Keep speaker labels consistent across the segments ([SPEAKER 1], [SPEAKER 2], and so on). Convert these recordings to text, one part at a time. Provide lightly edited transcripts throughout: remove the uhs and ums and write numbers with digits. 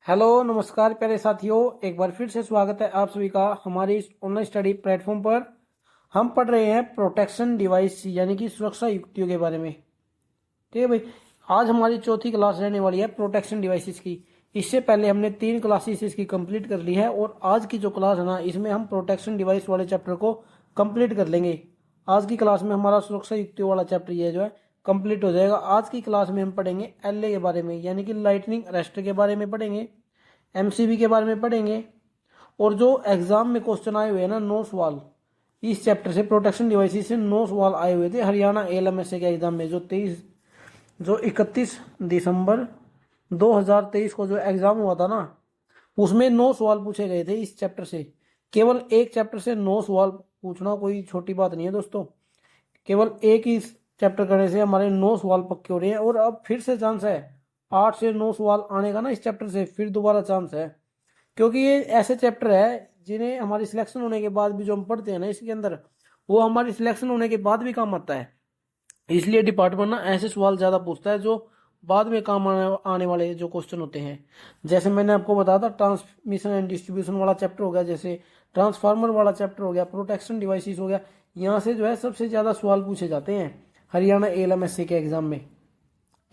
[SPEAKER 1] Hello नमस्कार प्यारे साथियों, एक बार फिर से स्वागत है आप सभी का हमारे इस ऑनलाइन स्टडी प्लेटफॉर्म पर। हम पढ़ रहे हैं प्रोटेक्शन डिवाइस यानी कि सुरक्षा युक्तियों के बारे में। ठीक है भाई, आज हमारी चौथी क्लास रहने वाली है प्रोटेक्शन डिवाइसेस की। इससे पहले हमने 3 क्लासेस इसकी कंप्लीट कर ली है और आज की जो क्लास है ना, इसमें हम प्रोटेक्शन डिवाइस वाले चैप्टर को कंप्लीट कर लेंगे। आज की क्लास में हमारा सुरक्षा युक्तियों वाला चैप्टर ये जो है कंप्लीट हो जाएगा। आज की क्लास में हम पढ़ेंगे एलए के बारे में, यानी कि लाइटनिंग अरेस्टर के बारे में पढ़ेंगे, एमसीबी के बारे में पढ़ेंगे। और जो एग्जाम में क्वेश्चन आए हुए हैं ना 9 सवाल इस चैप्टर से, प्रोटेक्शन डिवाइसेस से 9 सवाल आए हुए थे हरियाणा एलएमएसए के एग्जाम में, जो 31 दिसंबर 2023 को जो एग्जाम हुआ था ना, उसमें 9 सवाल पूछे गए थे इस चैप्टर से। केवल एक चैप्टर से 9 सवाल पूछना कोई छोटी बात नहीं है दोस्तों। केवल एक ही चैप्टर करने से हमारे 9 सवाल पक्के हो रहे हैं और अब फिर से चांस है 8 से 9 सवाल आने का ना इस चैप्टर से, फिर दोबारा चांस है। क्योंकि ये ऐसे चैप्टर है जिन्हें हमारी सिलेक्शन होने के बाद भी जो हम पढ़ते हैं ना इसके अंदर, वो हमारी सिलेक्शन होने के बाद भी काम आता है। इसलिए डिपार्टमेंट ना ऐसे सवाल ज़्यादा पूछता है जो बाद में काम आने वाले जो क्वेश्चन होते हैं। जैसे मैंने आपको बताया था ट्रांसमिशन एंड डिस्ट्रीब्यूशन वाला चैप्टर हो गया, जैसे ट्रांसफार्मर वाला चैप्टर हो गया, प्रोटेक्शन डिवाइसेस हो गया। यहाँ से जो है सबसे ज़्यादा सवाल पूछे जाते हैं हरियाणा एलएमएससी के एग्जाम में।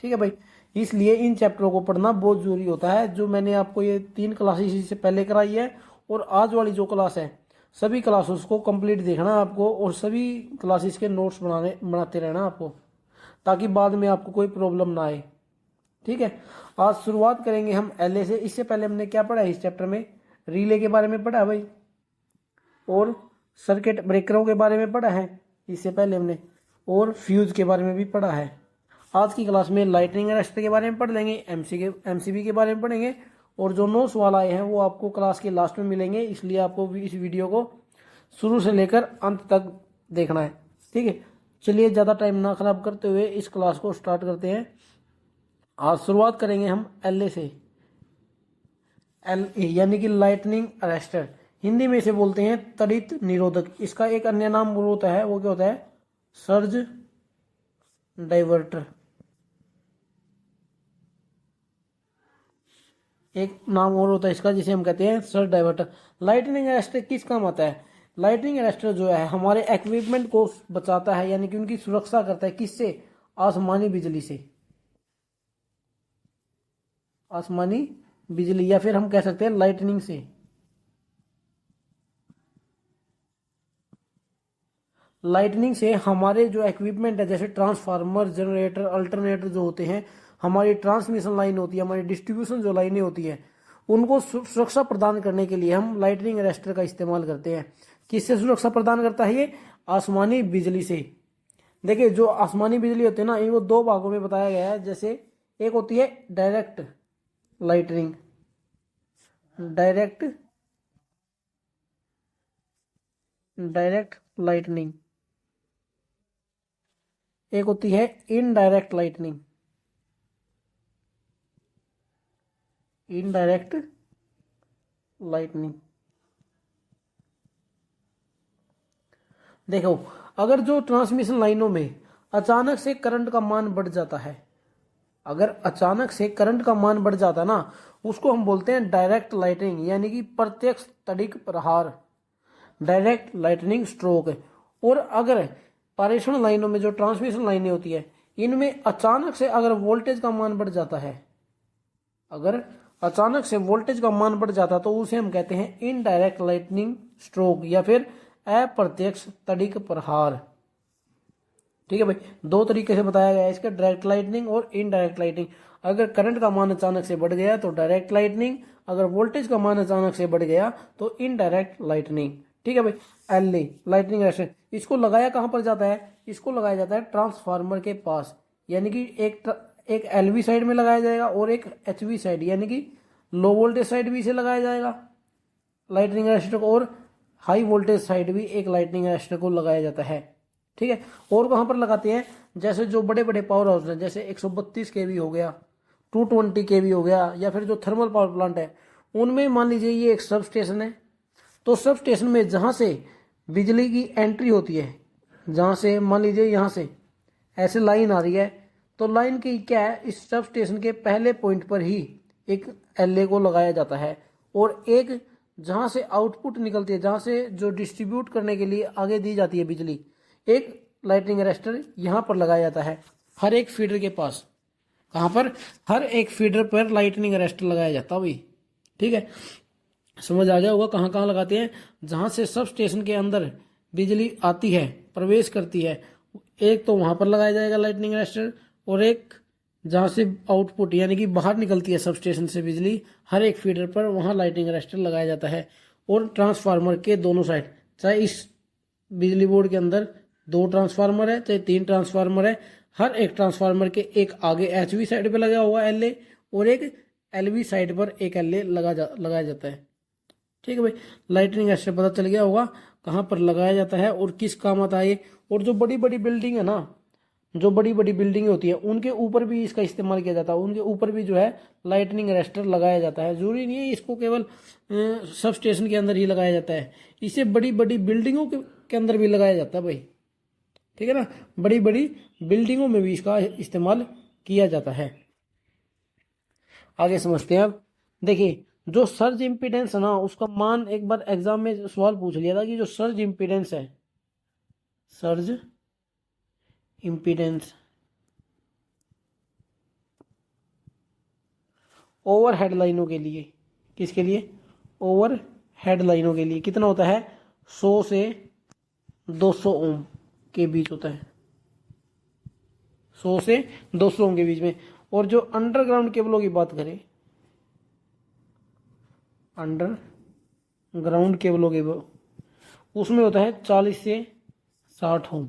[SPEAKER 1] ठीक है भाई, इसलिए इन चैप्टरों को पढ़ना बहुत जरूरी होता है। जो मैंने आपको ये 3 क्लासेस इससे पहले कराई है और आज वाली जो क्लास है, सभी क्लासेस को कंप्लीट देखना है आपको और सभी क्लासेस के नोट्स बनाते रहना आपको, ताकि बाद में आपको कोई प्रॉब्लम ना आए। ठीक है, आज शुरुआत करेंगे हम एलए से। इससे पहले हमने क्या पढ़ा है इस चैप्टर में, रिले के बारे में पढ़ा है भाई, और सर्किट ब्रेकरों के बारे में पढ़ा है इससे पहले हमने, और फ्यूज के बारे में भी पढ़ा है। आज की क्लास में लाइटनिंग अरेस्टर के बारे में पढ़ लेंगे, एमसीबी के बारे में पढ़ेंगे, और जो 9 सवाल आए हैं वो आपको क्लास के लास्ट में मिलेंगे। इसलिए आपको इस वीडियो को शुरू से लेकर अंत तक देखना है। ठीक है, चलिए ज़्यादा टाइम ना खराब करते हुए इस क्लास को स्टार्ट करते हैं। आज शुरुआत करेंगे हम एलए से। एल यानी कि लाइटनिंग अरेस्टर, हिंदी में इसे बोलते हैं त्वरित निरोधक। इसका एक अन्य नाम वो होता है, वो क्या होता है, सर्ज डाइवर्टर। एक नाम और होता है इसका जिसे हम कहते हैं सर्ज डाइवर्टर। लाइटनिंग अरेस्टर किस काम आता है? लाइटनिंग अरेस्टर जो है हमारे इक्विपमेंट को बचाता है, यानी कि उनकी सुरक्षा करता है। किससे? आसमानी बिजली से। आसमानी बिजली, या फिर हम कह सकते हैं लाइटनिंग से। लाइटनिंग से हमारे जो इक्विपमेंट है, जैसे ट्रांसफार्मर, जनरेटर, अल्टरनेटर जो होते हैं, हमारी ट्रांसमिशन लाइन होती है, हमारी डिस्ट्रीब्यूशन जो लाइनें होती है, उनको सुरक्षा प्रदान करने के लिए हम लाइटनिंग अरेस्टर का इस्तेमाल करते हैं। किससे सुरक्षा प्रदान करता है ये? आसमानी बिजली से। देखिए, जो आसमानी बिजली होती है ना, इनको 2 भागों में बताया गया है। जैसे एक होती है direct lightning, direct direct lightning, एक होती है इनडायरेक्ट लाइटनिंग, इनडायरेक्ट लाइटनिंग। देखो, अगर जो ट्रांसमिशन लाइनों में अचानक से करंट का मान बढ़ जाता है, अगर अचानक से करंट का मान बढ़ जाता है ना, उसको हम बोलते हैं डायरेक्ट लाइटनिंग, यानी कि प्रत्यक्ष तड़िक प्रहार, डायरेक्ट लाइटनिंग स्ट्रोक। और अगर पारेषण लाइनों में जो ट्रांसमिशन लाइनें होती है, इनमें अचानक से अगर वोल्टेज का मान बढ़ जाता है, अगर अचानक से वोल्टेज का मान बढ़ जाता है, तो उसे हम कहते हैं इनडायरेक्ट लाइटनिंग स्ट्रोक, या फिर अप्रत्यक्ष तड़िक प्रहार। ठीक है भाई, 2 तरीके से बताया गया है इसका, डायरेक्ट लाइटनिंग और इनडायरेक्ट लाइटनिंग। अगर करंट का मान अचानक से बढ़ गया तो डायरेक्ट लाइटनिंग, अगर वोल्टेज का मान अचानक से बढ़ गया तो इनडायरेक्ट लाइटनिंग। ठीक है भाई, एलई लाइटनिंग अरेस्टर, इसको लगाया कहां पर जाता है? इसको लगाया जाता है ट्रांसफार्मर के पास, यानी कि एक एलवी साइड में लगाया जाएगा और एक एचवी साइड, यानी कि लो वोल्टेज साइड भी इसे लगाया जाएगा लाइटनिंग अरेस्टर को, और हाई वोल्टेज साइड भी एक लाइटनिंग अरेस्टर को लगाया जाता है। ठीक है, और कहां पर लगाते हैं? जैसे जो बड़े बड़े पावर हाउस हैं, जैसे 132 केवी हो गया, 220 केवी हो गया, या फिर जो थर्मल पावर प्लांट है, उनमें मान लीजिए ये एक सब स्टेशन है, तो सब स्टेशन में जहां से बिजली की एंट्री होती है, जहां से मान लीजिए यहां से ऐसे लाइन आ रही है, तो लाइन की क्या है, इस सब स्टेशन के पहले पॉइंट पर ही एक एलए को लगाया जाता है, और एक जहां से आउटपुट निकलती है, जहां से जो डिस्ट्रीब्यूट करने के लिए आगे दी जाती है बिजली, एक लाइटनिंग अरेस्टर यहां पर लगाया जाता है हर एक फीडर के पास। कहां पर? हर एक फीडर पर लाइटनिंग अरेस्टर लगाया जाता है भाई। ठीक है, समझ आ गया होगा कहां कहां लगाते हैं। जहां से सब स्टेशन के अंदर बिजली आती है, प्रवेश करती है, एक तो वहां पर लगाया जाएगा लाइटनिंग अरेस्टर, और एक जहां से आउटपुट यानी कि बाहर निकलती है सब स्टेशन से बिजली, हर एक फीडर पर वहां लाइटनिंग अरेस्टर लगाया जाता है। और ट्रांसफार्मर के दोनों साइड, चाहे इस बिजली बोर्ड के अंदर 2 ट्रांसफार्मर है चाहे 3 ट्रांसफार्मर है, हर एक ट्रांसफार्मर के एक आगे एचवी साइड पे लगा हुआ एलए, और एक एलवी साइड पर एक एलए लगाया जाता है। ठीक है भाई, लाइटनिंग अरेस्टर पता चल गया होगा कहां पर लगाया जाता है और किस काम आता है ये। और जो बड़ी बड़ी बिल्डिंग है ना, जो बड़ी बड़ी बिल्डिंगें होती है, उनके ऊपर भी इसका इस्तेमाल किया जाता है, उनके ऊपर भी जो है लाइटनिंग अरेस्टर लगाया जाता है। जरूरी नहीं है इसको केवल सब स्टेशन के अंदर ही लगाया जाता है, इसे बड़ी बड़ी बिल्डिंगों के अंदर भी लगाया जाता है भाई। ठीक है ना, बड़ी बड़ी बिल्डिंगों में भी इसका इस्तेमाल किया जाता है। आगे समझते हैं। अब देखिए, जो सर्ज इम्पीडेंस है ना, उसका मान एक बार एग्जाम में सवाल पूछ लिया था कि जो सर्ज इम्पीडेंस है, सर्ज इम्पीडेंस ओवर हेड लाइनों के लिए, किसके लिए? ओवर हेड लाइनों के लिए कितना होता है? 100 से 200 ओम के बीच होता है, 100 से 200 ओम के बीच में। और जो अंडरग्राउंड केबलों की बात करें, अंडरग्राउंड केबलों के उसमें होता है 40 से 60 ओम।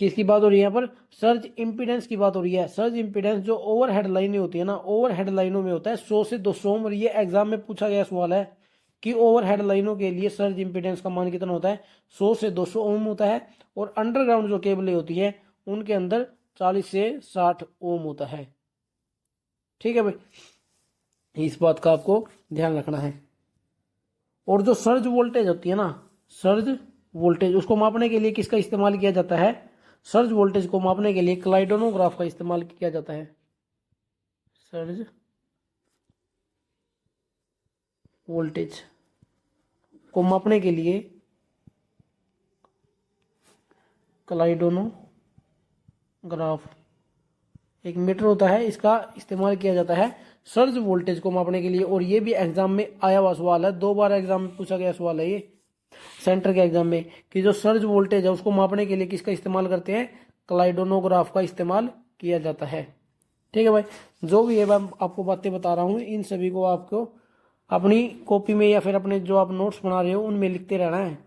[SPEAKER 1] किसकी बात हो रही है यहाँ पर? सर्ज इंपीडेंस की बात हो रही है। सर्ज इंपीडेंस जो ओवरहेड लाइनें होती है ना, ओवरहेड लाइनों में होता है 100 से 200 ओम। और ये एग्जाम में पूछा गया सवाल है कि ओवरहेड लाइनों के लिए सर्ज इंपीडेंस का मान कितना होता है? 100 से 200 ओम होता है। और अंडरग्राउंड जो केबलें होती है उनके अंदर 40 से 60 ओम होता है। ठीक है भाई, इस बात का आपको ध्यान रखना है। और जो सर्ज वोल्टेज होती है ना, सर्ज वोल्टेज, उसको मापने के लिए किसका इस्तेमाल किया जाता है? सर्ज वोल्टेज को मापने के लिए क्लाइडोनोग्राफ का इस्तेमाल किया जाता है। सर्ज वोल्टेज को मापने के लिए क्लाइडोनोग्राफ एक मीटर होता है, इसका इस्तेमाल किया जाता है सर्ज वोल्टेज को मापने के लिए। और ये भी एग्जाम में आया हुआ सवाल है, 2 बार एग्जाम में पूछा गया सवाल है ये सेंटर के एग्जाम में, कि जो सर्ज वोल्टेज है उसको मापने के लिए किसका इस्तेमाल करते हैं? क्लाइडोनोग्राफ का इस्तेमाल किया जाता है। ठीक है भाई, जो भी है मैं आपको बातें बता रहा हूँ, इन सभी को आपको अपनी कॉपी में या फिर अपने जो आप नोट्स बना रहे हो उनमें लिखते रहना है,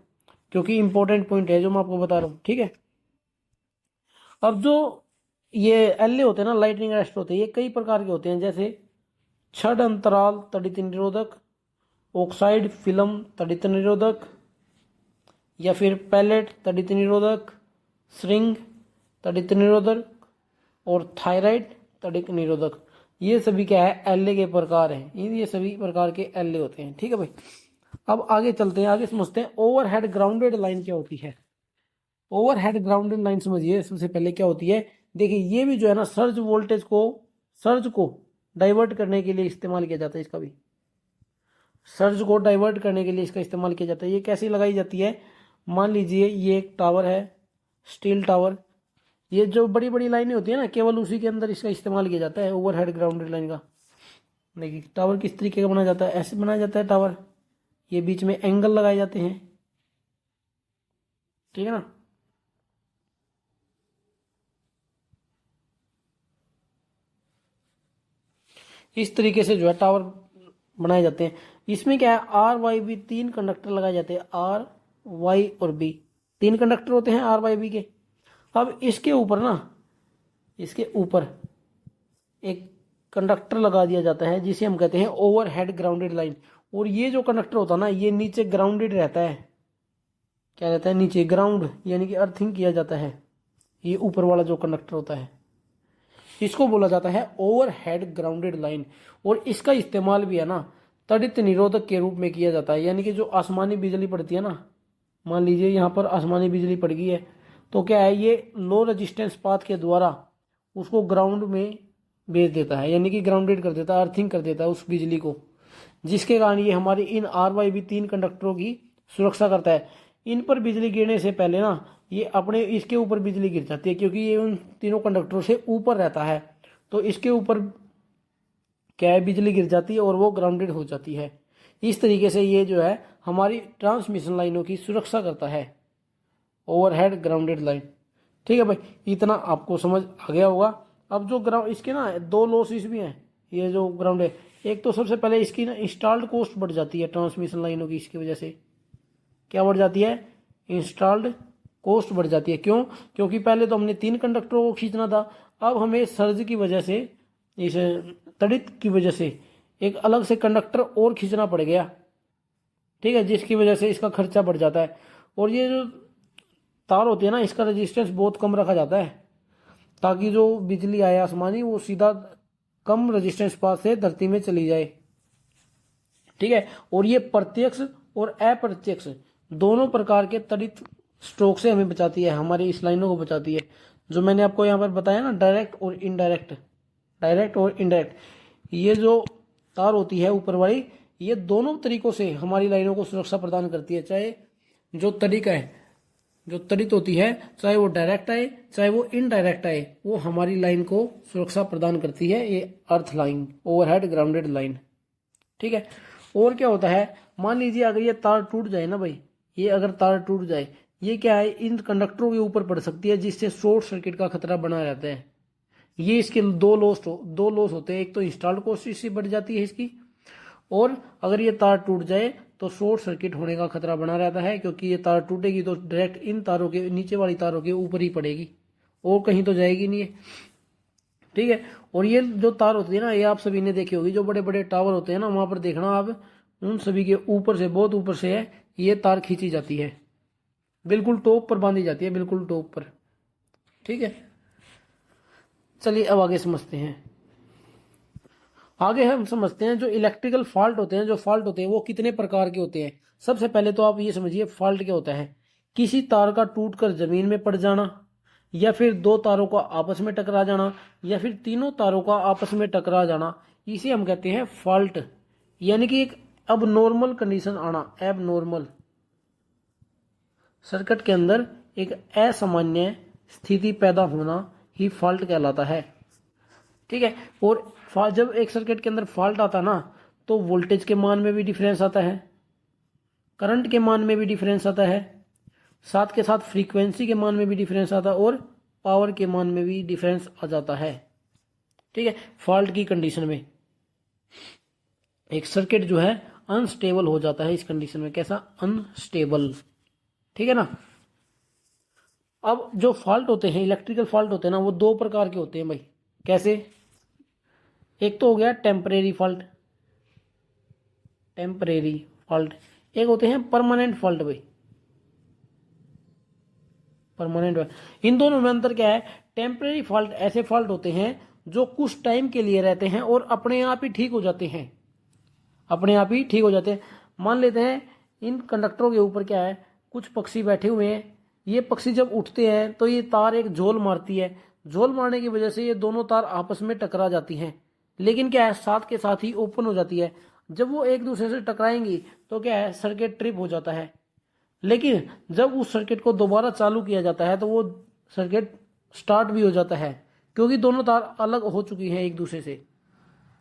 [SPEAKER 1] क्योंकि इंपॉर्टेंट पॉइंट है जो मैं आपको बता रहा हूँ। ठीक है, अब जो ये एलए होते हैं ना, लाइटनिंग अरेस्टर होते हैं, ये कई प्रकार के होते हैं, जैसे छड़ अंतराल तड़ित निरोधक, ऑक्साइड फिल्म तड़ित निरोधक, या फिर पैलेट तड़ित निरोधक, श्रिंग तड़ित निरोधक, और थायराइड तड़ित निरोधक। ये सभी क्या है? एलए के प्रकार हैं। ये सभी प्रकार के एलए होते हैं। ठीक है भाई, अब आगे चलते हैं, आगे समझते हैं ओवरहेड ग्राउंडेड लाइन क्या होती है। ओवरहेड ग्राउंडेड लाइन समझिए सबसे पहले क्या होती है। देखिए, ये भी जो है ना, सर्ज वोल्टेज को, सर्ज को डाइवर्ट करने के लिए इस्तेमाल किया जाता है। इसका भी सर्ज को डाइवर्ट करने के लिए इसका इस्तेमाल किया जाता है। ये कैसी लगाई जाती है? मान लीजिए ये एक टावर है, स्टील टावर, ये जो बड़ी बड़ी लाइनें होती है ना, केवल उसी के अंदर इसका इस्तेमाल किया जाता है ओवरहेड ग्राउंडेड लाइन का। देखिए टावर किस तरीके का बनाया जाता है, ऐसे बनाया जाता है टावर, ये बीच में एंगल लगाए जाते हैं। ठीक है ना, इस तरीके से जो है टावर बनाए जाते हैं। इसमें क्या है? आर वाई बी 3 कंडक्टर लगाए जाते हैं, आर वाई और बी 3 कंडक्टर होते हैं आर वाई बी के। अब इसके ऊपर ना, इसके ऊपर एक कंडक्टर लगा दिया जाता है जिसे हम कहते हैं ओवरहेड ग्राउंडेड लाइन। और ये जो कंडक्टर होता है ना, ये नीचे ग्राउंडेड रहता है। क्या रहता है? नीचे ग्राउंड, यानी कि अर्थिंग किया जाता है। ये ऊपर वाला जो कंडक्टर होता है इसको बोला जाता है ओवरहेड ग्राउंडेड लाइन। और इसका इस्तेमाल भी है ना तड़ित निरोधक के रूप में किया जाता है। यानी कि जो आसमानी बिजली पड़ती है ना, मान लीजिए यहाँ पर आसमानी बिजली पड़ गई है, तो क्या है, ये लो रेजिस्टेंस पाथ के द्वारा उसको ग्राउंड में भेज देता है, यानी कि ग्राउंडेड कर देता है, अर्थिंग कर देता है उस बिजली को, जिसके कारण ये हमारी इन RYB 3 कंडक्टरों की सुरक्षा करता है। इन पर बिजली गिरने से पहले ना ये अपने इसके ऊपर बिजली गिर जाती है, क्योंकि ये उन तीनों कंडक्टरों से ऊपर रहता है, तो इसके ऊपर क्या है, बिजली गिर जाती है और वो ग्राउंडेड हो जाती है। इस तरीके से ये जो है हमारी ट्रांसमिशन लाइनों की सुरक्षा करता है, ओवरहेड ग्राउंडेड लाइन। ठीक है भाई, इतना आपको समझ आ गया होगा। अब जो ग्राउंड इसके ना 2 लॉसेस भी हैं, ये जो ग्राउंड है, एक तो सबसे पहले इसकी ना इंस्टॉल्ड कॉस्ट बढ़ जाती है ट्रांसमिशन लाइनों की, इसकी वजह से क्या बढ़ जाती है, इंस्टॉल्ड कॉस्ट बढ़ जाती है। क्यों? क्योंकि पहले तो हमने 3 कंडक्टरों को खींचना था, अब हमें सर्ज की वजह से, इस तड़ित की वजह से एक अलग से कंडक्टर और खींचना पड़ गया। ठीक है, जिसकी वजह से इसका खर्चा बढ़ जाता है। और ये जो तार होती है ना, इसका रेजिस्टेंस बहुत कम रखा जाता है, ताकि जो बिजली आए आसमानी वो सीधा कम रेजिस्टेंस पास से धरती में चली जाए। ठीक है, और ये प्रत्यक्ष और अप्रत्यक्ष दोनों प्रकार के तड़ित स्ट्रोक से हमें बचाती है, हमारी इस लाइनों को बचाती है। जो मैंने आपको यहाँ पर बताया ना, डायरेक्ट और इनडायरेक्ट, डायरेक्ट और इनडायरेक्ट, ये जो तार होती है ऊपर वाली, ये दोनों तरीकों से हमारी लाइनों को सुरक्षा प्रदान करती है। चाहे जो तरीका है, जो तड़ित होती है, चाहे वो डायरेक्ट आए चाहे वो इनडायरेक्ट आए, वो हमारी लाइन को सुरक्षा प्रदान करती है। ये अर्थ लाइन, ओवरहेड ग्राउंडेड लाइन। ठीक है, और क्या होता है, मान लीजिए अगर ये तार टूट जाए ना भाई, ये अगर तार टूट जाए, ये क्या है, इन कंडक्टरों के ऊपर पड़ सकती है, जिससे शॉर्ट सर्किट का खतरा बना रहता है। ये इसके दो लॉस होते हैं, एक तो इंस्टॉल्ड कॉस्ट इससे बढ़ जाती है इसकी, और अगर ये तार टूट जाए तो शॉर्ट सर्किट होने का खतरा बना रहता है, क्योंकि ये तार टूटेगी तो डायरेक्ट इन तारों के, नीचे वाली तारों के ऊपर ही पड़ेगी, और कहीं तो जाएगी नहीं है। ठीक है, और ये जो तार होती है ना, ये आप सभी ने देखी होगी, जो बड़े बड़े टावर होते हैं ना, वहां पर देखना आप, उन सभी के ऊपर से, बहुत ऊपर से है ये तार खींची जाती है, बिल्कुल टॉप पर बांधी जाती है, बिल्कुल टॉप पर। ठीक है, चलिए अब आगे समझते हैं। आगे हम समझते हैं जो इलेक्ट्रिकल फॉल्ट होते हैं, जो फॉल्ट होते हैं वो कितने प्रकार के होते हैं। सबसे पहले तो आप ये समझिए फॉल्ट क्या होता है। किसी तार का टूटकर जमीन में पड़ जाना, या फिर 2 तारों का आपस में टकरा जाना, या फिर तीनों तारों का आपस में टकरा जाना, इसे हम कहते हैं फॉल्ट। यानी कि एक अब नॉर्मल कंडीशन आना, एब नॉर्मल सर्किट के अंदर एक असामान्य स्थिति पैदा होना ही फॉल्ट कहलाता है। ठीक है, और जब एक सर्किट के अंदर फॉल्ट आता ना, तो वोल्टेज के मान में भी डिफरेंस आता है, करंट के मान में भी डिफरेंस आता है, साथ के साथ फ्रीक्वेंसी के मान में भी डिफरेंस आता है, और पावर के मान में भी डिफरेंस आ जाता है। ठीक है, फॉल्ट की कंडीशन में एक सर्किट जो है अनस्टेबल हो जाता है। इस कंडीशन में कैसा, अनस्टेबल। ठीक है ना। अब जो फॉल्ट होते हैं, इलेक्ट्रिकल फॉल्ट होते हैं ना, वो 2 प्रकार के होते हैं भाई। कैसे, एक तो हो गया टेम्परेरी फॉल्ट, टेम्परेरी फॉल्ट, एक होते हैं परमानेंट फॉल्ट भाई, परमानेंट फॉल्ट। इन दोनों में अंतर क्या है, टेम्परेरी फॉल्ट ऐसे फॉल्ट होते हैं जो कुछ टाइम के लिए रहते हैं और अपने आप ही ठीक हो जाते हैं, अपने आप ही ठीक हो जाते हैं। मान लेते हैं इन कंडक्टरों के ऊपर क्या है, कुछ पक्षी बैठे हुए हैं, ये पक्षी जब उठते हैं तो ये तार एक झोल मारती है, झोल मारने की वजह से ये दोनों तार आपस में टकरा जाती हैं, लेकिन क्या है, साथ के साथ ही ओपन हो जाती है। जब वो एक दूसरे से टकराएंगी तो क्या है, सर्किट ट्रिप हो जाता है, लेकिन जब उस सर्किट को दोबारा चालू किया जाता है तो वो सर्किट स्टार्ट भी हो जाता है, क्योंकि दोनों तार अलग हो चुकी हैं एक दूसरे से।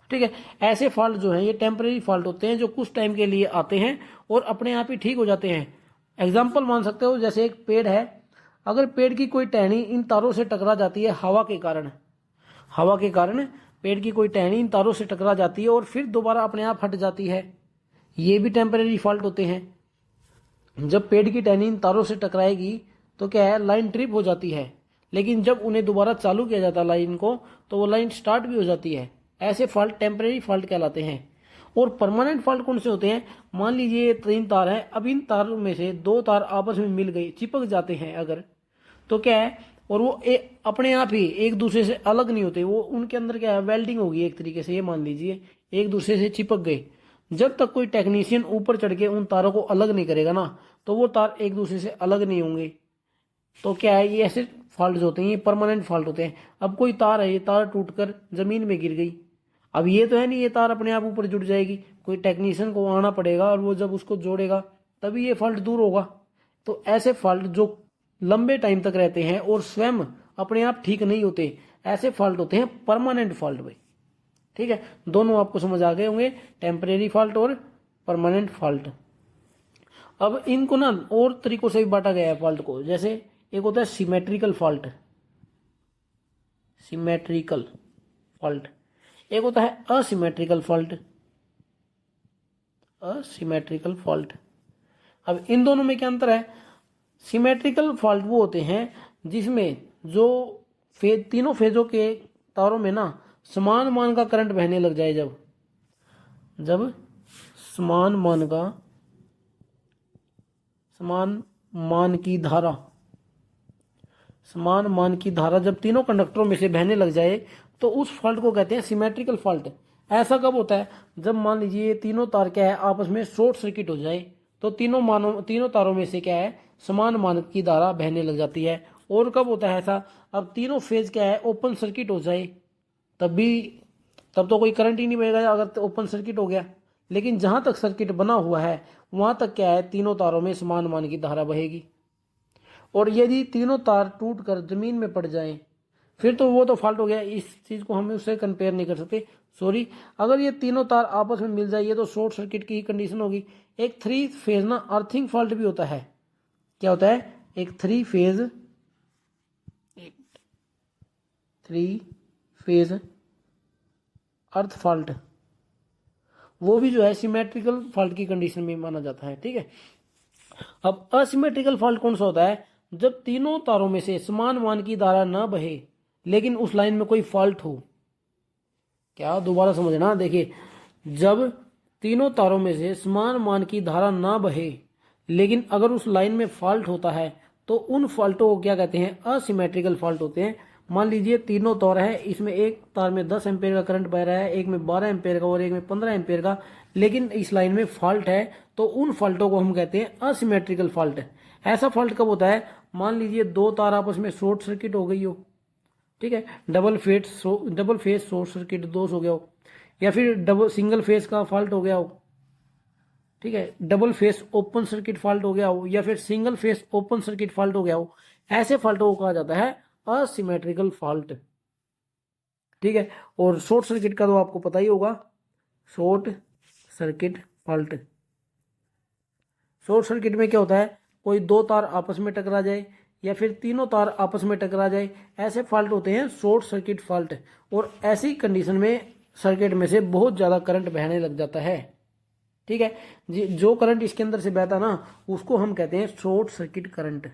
[SPEAKER 1] ठीक है, ऐसे फॉल्ट जो हैं ये टेम्परेरी फॉल्ट होते हैं, जो कुछ टाइम के लिए आते हैं और अपने आप ही ठीक हो जाते हैं। एग्जाम्पल मान सकते हो, जैसे एक पेड़ है, अगर पेड़ की कोई टहनी इन तारों से टकरा जाती है हवा के कारण, हवा के कारण पेड़ की कोई टहनी इन तारों से टकरा जाती है और फिर दोबारा अपने आप हट जाती है, ये भी टेम्परेरी फॉल्ट होते हैं। जब पेड़ की टहनी इन तारों से टकराएगी तो क्या है, लाइन ट्रिप हो जाती है, लेकिन जब उन्हें दोबारा चालू किया जाता है लाइन को, तो वो लाइन स्टार्ट भी हो जाती है। ऐसे फॉल्ट टेम्परेरी फॉल्ट कहलाते हैं। और परमानेंट फॉल्ट कौन से होते हैं, मान लीजिए ये 3 तार हैं, अब इन तारों में से 2 तार आपस में मिल गए, चिपक जाते हैं अगर, तो क्या है, और वो अपने आप ही एक दूसरे से अलग नहीं होते, वो उनके अंदर क्या है, वेल्डिंग होगी एक तरीके से, ये मान लीजिए एक दूसरे से चिपक गए। जब तक कोई टेक्नीशियन ऊपर चढ़ के उन तारों को अलग नहीं करेगा ना, तो वो तार एक दूसरे से अलग नहीं होंगे। तो क्या है, ये ऐसे फॉल्ट होते हैं, ये परमानेंट फॉल्ट होते हैं। अब कोई तार है, ये तार टूटकर जमीन में गिर गई, अब ये तो है नहीं ये तार अपने आप ऊपर जुड़ जाएगी, कोई टेक्नीशियन को आना पड़ेगा और वो जब उसको जोड़ेगा तभी ये फॉल्ट दूर होगा। तो ऐसे फॉल्ट जो लंबे टाइम तक रहते हैं और स्वयं अपने आप ठीक नहीं होते, ऐसे फॉल्ट होते हैं परमानेंट फॉल्ट भाई। ठीक है, दोनों आपको समझ आ गए होंगे, टेम्परेरी फॉल्ट और परमानेंट फॉल्ट। अब इनको ना और तरीकों से भी बांटा गया है फॉल्ट को, जैसे एक होता है सिमेट्रिकल फॉल्ट, सिमेट्रिकल फॉल्ट, एक होता है असिमेट्रिकल फॉल्ट, असिमेट्रिकल फॉल्ट। अब इन दोनों में क्या अंतर है? सिमेट्रिकल फॉल्ट वो होते हैं जिसमें जो तीनों फेजों के तारों में ना समान मान का करंट बहने लग जाए, जब समान मान की धारा जब तीनों कंडक्टरों में से बहने लग जाए तो उस फॉल्ट को कहते हैं सिमेट्रिकल फॉल्ट। ऐसा कब होता है? जब मान लीजिए ये तीनों तार क्या है, आपस में शॉर्ट सर्किट हो जाए, तो तीनों तारों में से क्या है, समान मान की धारा बहने लग जाती है। और कब होता है ऐसा? अब तीनों फेज क्या है, ओपन सर्किट हो जाए, तब तो कोई करंट ही नहीं बहेगा अगर ओपन सर्किट हो गया। लेकिन जहां तक सर्किट बना हुआ है वहां तक क्या है, तीनों तारों में समान मान की धारा बहेगी। और यदि तीनों तार टूट कर जमीन में पड़ जाएं, फिर तो वो तो फॉल्ट हो गया, इस चीज को हम उससे कंपेयर नहीं कर सकते, सॉरी। अगर ये तीनों तार आपस में मिल जाए, ये तो शॉर्ट सर्किट की कंडीशन होगी। एक थ्री फेज ना अर्थिंग फॉल्ट भी होता है। क्या होता है? एक थ्री फेज अर्थ फॉल्ट, वो भी जो है सिमेट्रिकल फॉल्ट की कंडीशन में माना जाता है। ठीक है, अब असिमेट्रिकल फॉल्ट कौन सा होता है? जब तीनों तारों में से समान मान की धारा ना बहे लेकिन उस लाइन में कोई फॉल्ट हो। क्या, दोबारा समझना, देखिए, जब तीनों तारों में से समान मान की धारा ना बहे लेकिन अगर उस लाइन में फॉल्ट होता है तो उन फॉल्टों को क्या कहते हैं? असिमेट्रिकल फॉल्ट होते हैं। मान लीजिए तीनों तार है, इसमें एक तार में 10 एम्पेयर का करंट बह रहा है, एक में 12 एम्पेयर का और एक में 15 एम्पेयर का, लेकिन इस लाइन में फॉल्ट है, तो उन फॉल्टों को हम कहते हैं असिमेट्रिकल फॉल्ट। ऐसा फॉल्ट कब होता है? मान लीजिए दो तार आपस में शॉर्ट सर्किट हो गई हो, ठीक है, डबल फेज शॉर्ट सर्किट दोष हो गया हो, या फिर सिंगल फेज का फॉल्ट हो गया हो, ठीक है, double face open circuit fault हो गया हो, या फिर single phase open circuit fault हो गया हो, ऐसे फॉल्टों को कहा जाता है असिमेट्रिकल फॉल्ट। ठीक है, और शॉर्ट सर्किट का तो आपको पता ही होगा, short circuit fault. Short circuit में क्या होता है? कोई दो तार आपस में टकरा जाए या फिर तीनों तार आपस में टकरा जाए, ऐसे फॉल्ट होते हैं शॉर्ट सर्किट फॉल्ट। और ऐसी कंडीशन में सर्किट में से बहुत ज्यादा करंट बहने लग जाता है। ठीक है जी, जो करंट इसके अंदर से बहता ना उसको हम कहते हैं शॉर्ट सर्किट करंट।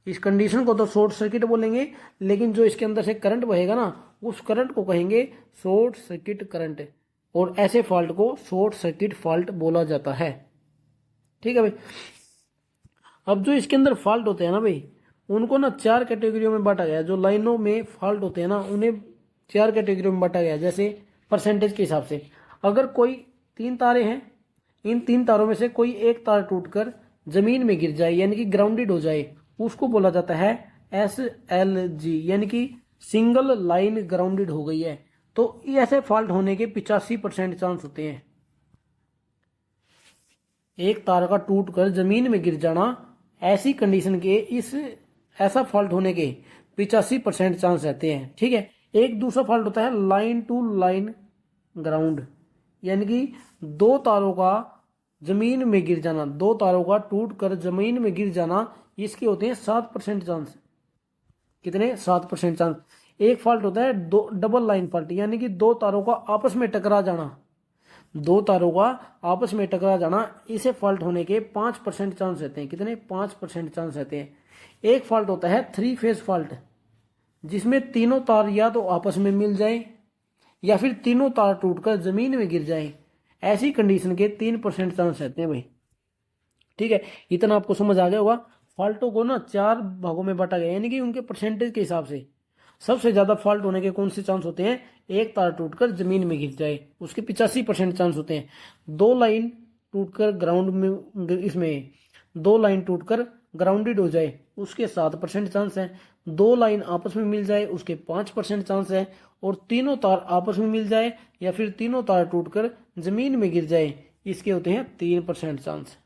[SPEAKER 1] इस कंडीशन को तो शॉर्ट सर्किट बोलेंगे, लेकिन जो इसके अंदर से करंट बहेगा ना उस करंट को कहेंगे शॉर्ट सर्किट करंट। और ऐसे फॉल्ट को शॉर्ट सर्किट फॉल्ट बोला जाता है। ठीक है भाई, अब जो इसके अंदर फॉल्ट होते हैं ना भाई, उनको ना चार कैटेगरियों में बांटा गया। जो लाइनों में फॉल्ट होते हैं ना उन्हें चार कैटेगरियों में बांटा गया, जैसे परसेंटेज के हिसाब से। अगर कोई तीन तारे हैं, इन तीन तारों में से कोई एक तार टूटकर जमीन में गिर जाए यानी कि ग्राउंडेड हो जाए, उसको बोला जाता है SLG, यानी कि सिंगल लाइन ग्राउंडेड हो गई है। तो ऐसे फॉल्ट होने के 85% चांस होते हैं। एक तार का टूटकर जमीन में गिर जाना, ऐसी कंडीशन के ऐसा फॉल्ट होने के 85% चांस रहते हैं। ठीक है, एक दूसरा फॉल्ट होता है लाइन टू लाइन ग्राउंड, यानी कि दो तारों का जमीन में गिर जाना, दो तारों का टूटकर जमीन में गिर जाना, इसके होते हैं 7% चांस। कितने? 7% चांस। एक फॉल्ट होता है डबल लाइन फॉल्ट, यानी कि दो तारों का आपस में टकरा जाना, दो तारों का आपस में टकरा जाना, इसे फॉल्ट होने के 5% चांस रहते हैं। कितने? 5% चांस रहते हैं। एक फॉल्ट होता है थ्री फेज फॉल्ट, जिसमें तीनों तार या तो आपस में मिल जाएं या फिर तीनों तार टूटकर जमीन में गिर जाएं, ऐसी कंडीशन के 3% चांस रहते हैं भाई। ठीक है, इतना आपको समझ आ गया होगा। फॉल्टों को ना चार भागों में बांटा गया, यानी कि उनके परसेंटेज के हिसाब से। सबसे ज्यादा फॉल्ट होने के कौन से चांस होते हैं? एक तार टूटकर जमीन में गिर जाए, उसके 85% चांस होते हैं। दो लाइन टूटकर ग्राउंडेड हो जाए उसके 7% चांस है, 2 लाइन आपस में मिल जाए उसके 5% चांस है, और तीनों तार आपस में मिल जाए या फिर तीनों तार टूटकर जमीन में गिर जाए इसके होते हैं 3% चांस।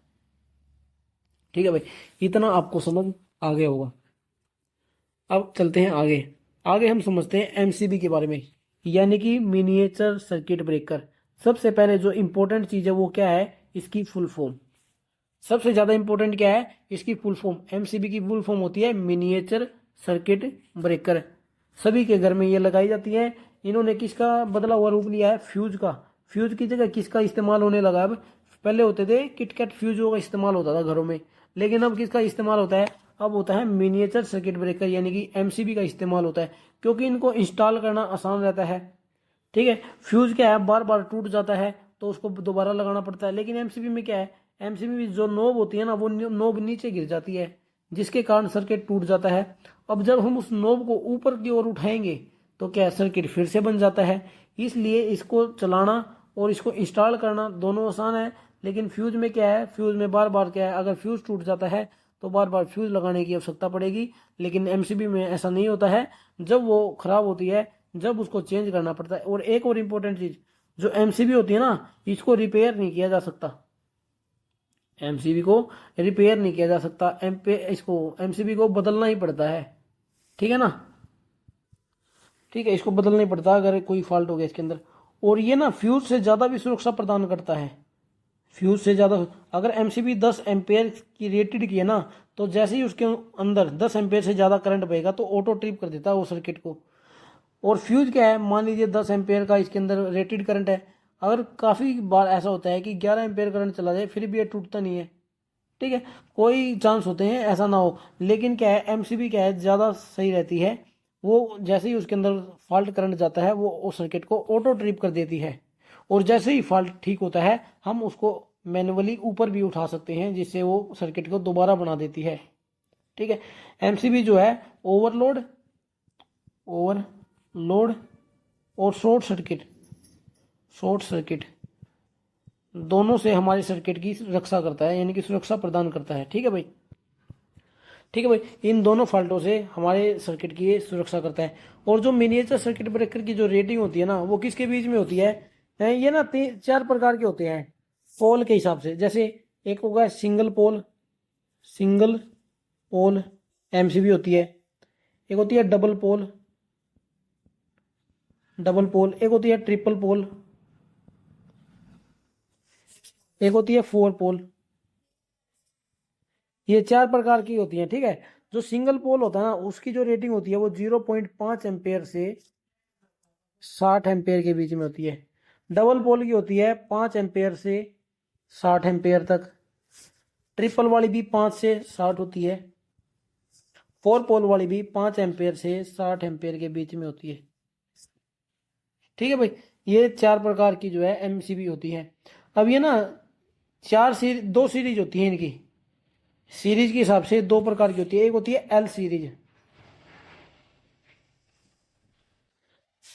[SPEAKER 1] ठीक है भाई, इतना आपको समझ आ गया होगा। अब चलते हैं आगे। आगे हम समझते हैं एमसीबी के बारे में, यानी कि मिनिएचर सर्किट ब्रेकर। सबसे पहले जो इंपॉर्टेंट चीज है वो क्या है, इसकी फुल फॉर्म। सबसे ज्यादा इंपॉर्टेंट क्या है, इसकी फुल फॉर्म। एमसीबी की फुल फॉर्म होती है मिनिएचर सर्किट ब्रेकर। सभी के घर में ये लगाई जाती है। इन्होंने किसका बदला हुआ रूप लिया है, फ्यूज का। फ्यूज की जगह किसका इस्तेमाल होने लगा अब, पहले होते थे किटकैट फ्यूजों का इस्तेमाल होता था घरों में, लेकिन अब किसका इस्तेमाल होता है, अब होता है मिनिएचर सर्किट ब्रेकर यानी कि एमसीबी का इस्तेमाल होता है, क्योंकि इनको इंस्टॉल करना आसान रहता है। ठीक है, फ्यूज क्या है, बार बार टूट जाता है तो उसको दोबारा लगाना पड़ता है, लेकिन एमसीबी में क्या है, एमसीबी में जो नोब होती है ना, वो नोब नीचे गिर जाती है जिसके कारण सर्किट टूट जाता है। अब जब हम उस नोब को ऊपर की ओर उठाएंगे तो क्या सर्किट फिर से बन जाता है। इसलिए इसको चलाना और इसको इंस्टॉल करना दोनों आसान है, लेकिन फ्यूज में क्या है, फ्यूज में बार बार क्या है, अगर फ्यूज टूट जाता है तो बार बार फ्यूज लगाने की आवश्यकता पड़ेगी, लेकिन एमसीबी में ऐसा नहीं होता है। जब वो खराब होती है जब उसको चेंज करना पड़ता है। और एक और इम्पोर्टेंट चीज, जो एमसीबी होती है ना, इसको रिपेयर नहीं किया जा सकता। एमसीबी को रिपेयर नहीं किया जा सकता, इसको एमसीबी को बदलना ही पड़ता है। ठीक है ना, ठीक है, इसको बदलना ही पड़ता है अगर कोई फॉल्ट हो गया इसके अंदर। और ये ना फ्यूज से ज्यादा भी सुरक्षा प्रदान करता है। फ्यूज से ज्यादा, अगर एमसीबी 10 एम्पेयर की रेटेड की है ना, तो जैसे ही उसके अंदर 10 एम्पेयर से ज्यादा करंट बहेगा तो ऑटो ट्रिप कर देता है वो सर्किट को। और फ्यूज क्या है, मान लीजिए 10 एम्पेयर का इसके अंदर रेटेड करंट है, अगर काफी बार ऐसा होता है कि 11 एम्पेयर करंट चला जाए फिर भी ये टूटता नहीं है। ठीक है, कोई चांस होते हैं ऐसा ना हो, लेकिन क्या है, एमसीबी क्या है, ज्यादा सही रहती है। वो जैसे ही उसके अंदर फॉल्ट करंट जाता है वो उस सर्किट को ऑटो ट्रिप कर देती है, और जैसे ही फॉल्ट ठीक होता है हम उसको मैनुअली ऊपर भी उठा सकते हैं जिससे वो सर्किट को दोबारा बना देती है। ठीक है, एमसीबी जो है ओवरलोड ओवरलोड और शॉर्ट सर्किट दोनों से हमारे सर्किट की रक्षा करता है, यानी कि सुरक्षा प्रदान करता है। ठीक है भाई, ठीक है भाई, इन दोनों फॉल्टों से हमारे सर्किट की सुरक्षा करता है। और जो मिनिएचर सर्किट ब्रेकर की जो रेटिंग होती है ना, वो किसके बीच में होती है, ये ना 4 प्रकार के होते हैं पोल के हिसाब से। जैसे एक होगा सिंगल पोल एमसीबी होती है, एक होती है डबल पोल, एक होती है ट्रिपल पोल, एक होती है 4 पोल। ये 4 प्रकार की होती है। ठीक है, जो सिंगल पोल होता है ना, उसकी जो रेटिंग होती है वो 0.5 एम्पेयर से 60 एम्पेयर के बीच में होती है। डबल पोल की होती है 5 एम्पेयर से 60 एम्पेयर तक। ट्रिपल वाली भी 5 से 60 होती है। 4 पोल वाली भी 5 एम्पेयर से 60 एम्पेयर के बीच में होती है। ठीक है भाई, ये 4 प्रकार की जो है एमसीबी होती है। अब ये ना 2 सीरीज होती है इनकी। सीरीज के हिसाब से 2 प्रकार की होती है। एक होती है एल सीरीज।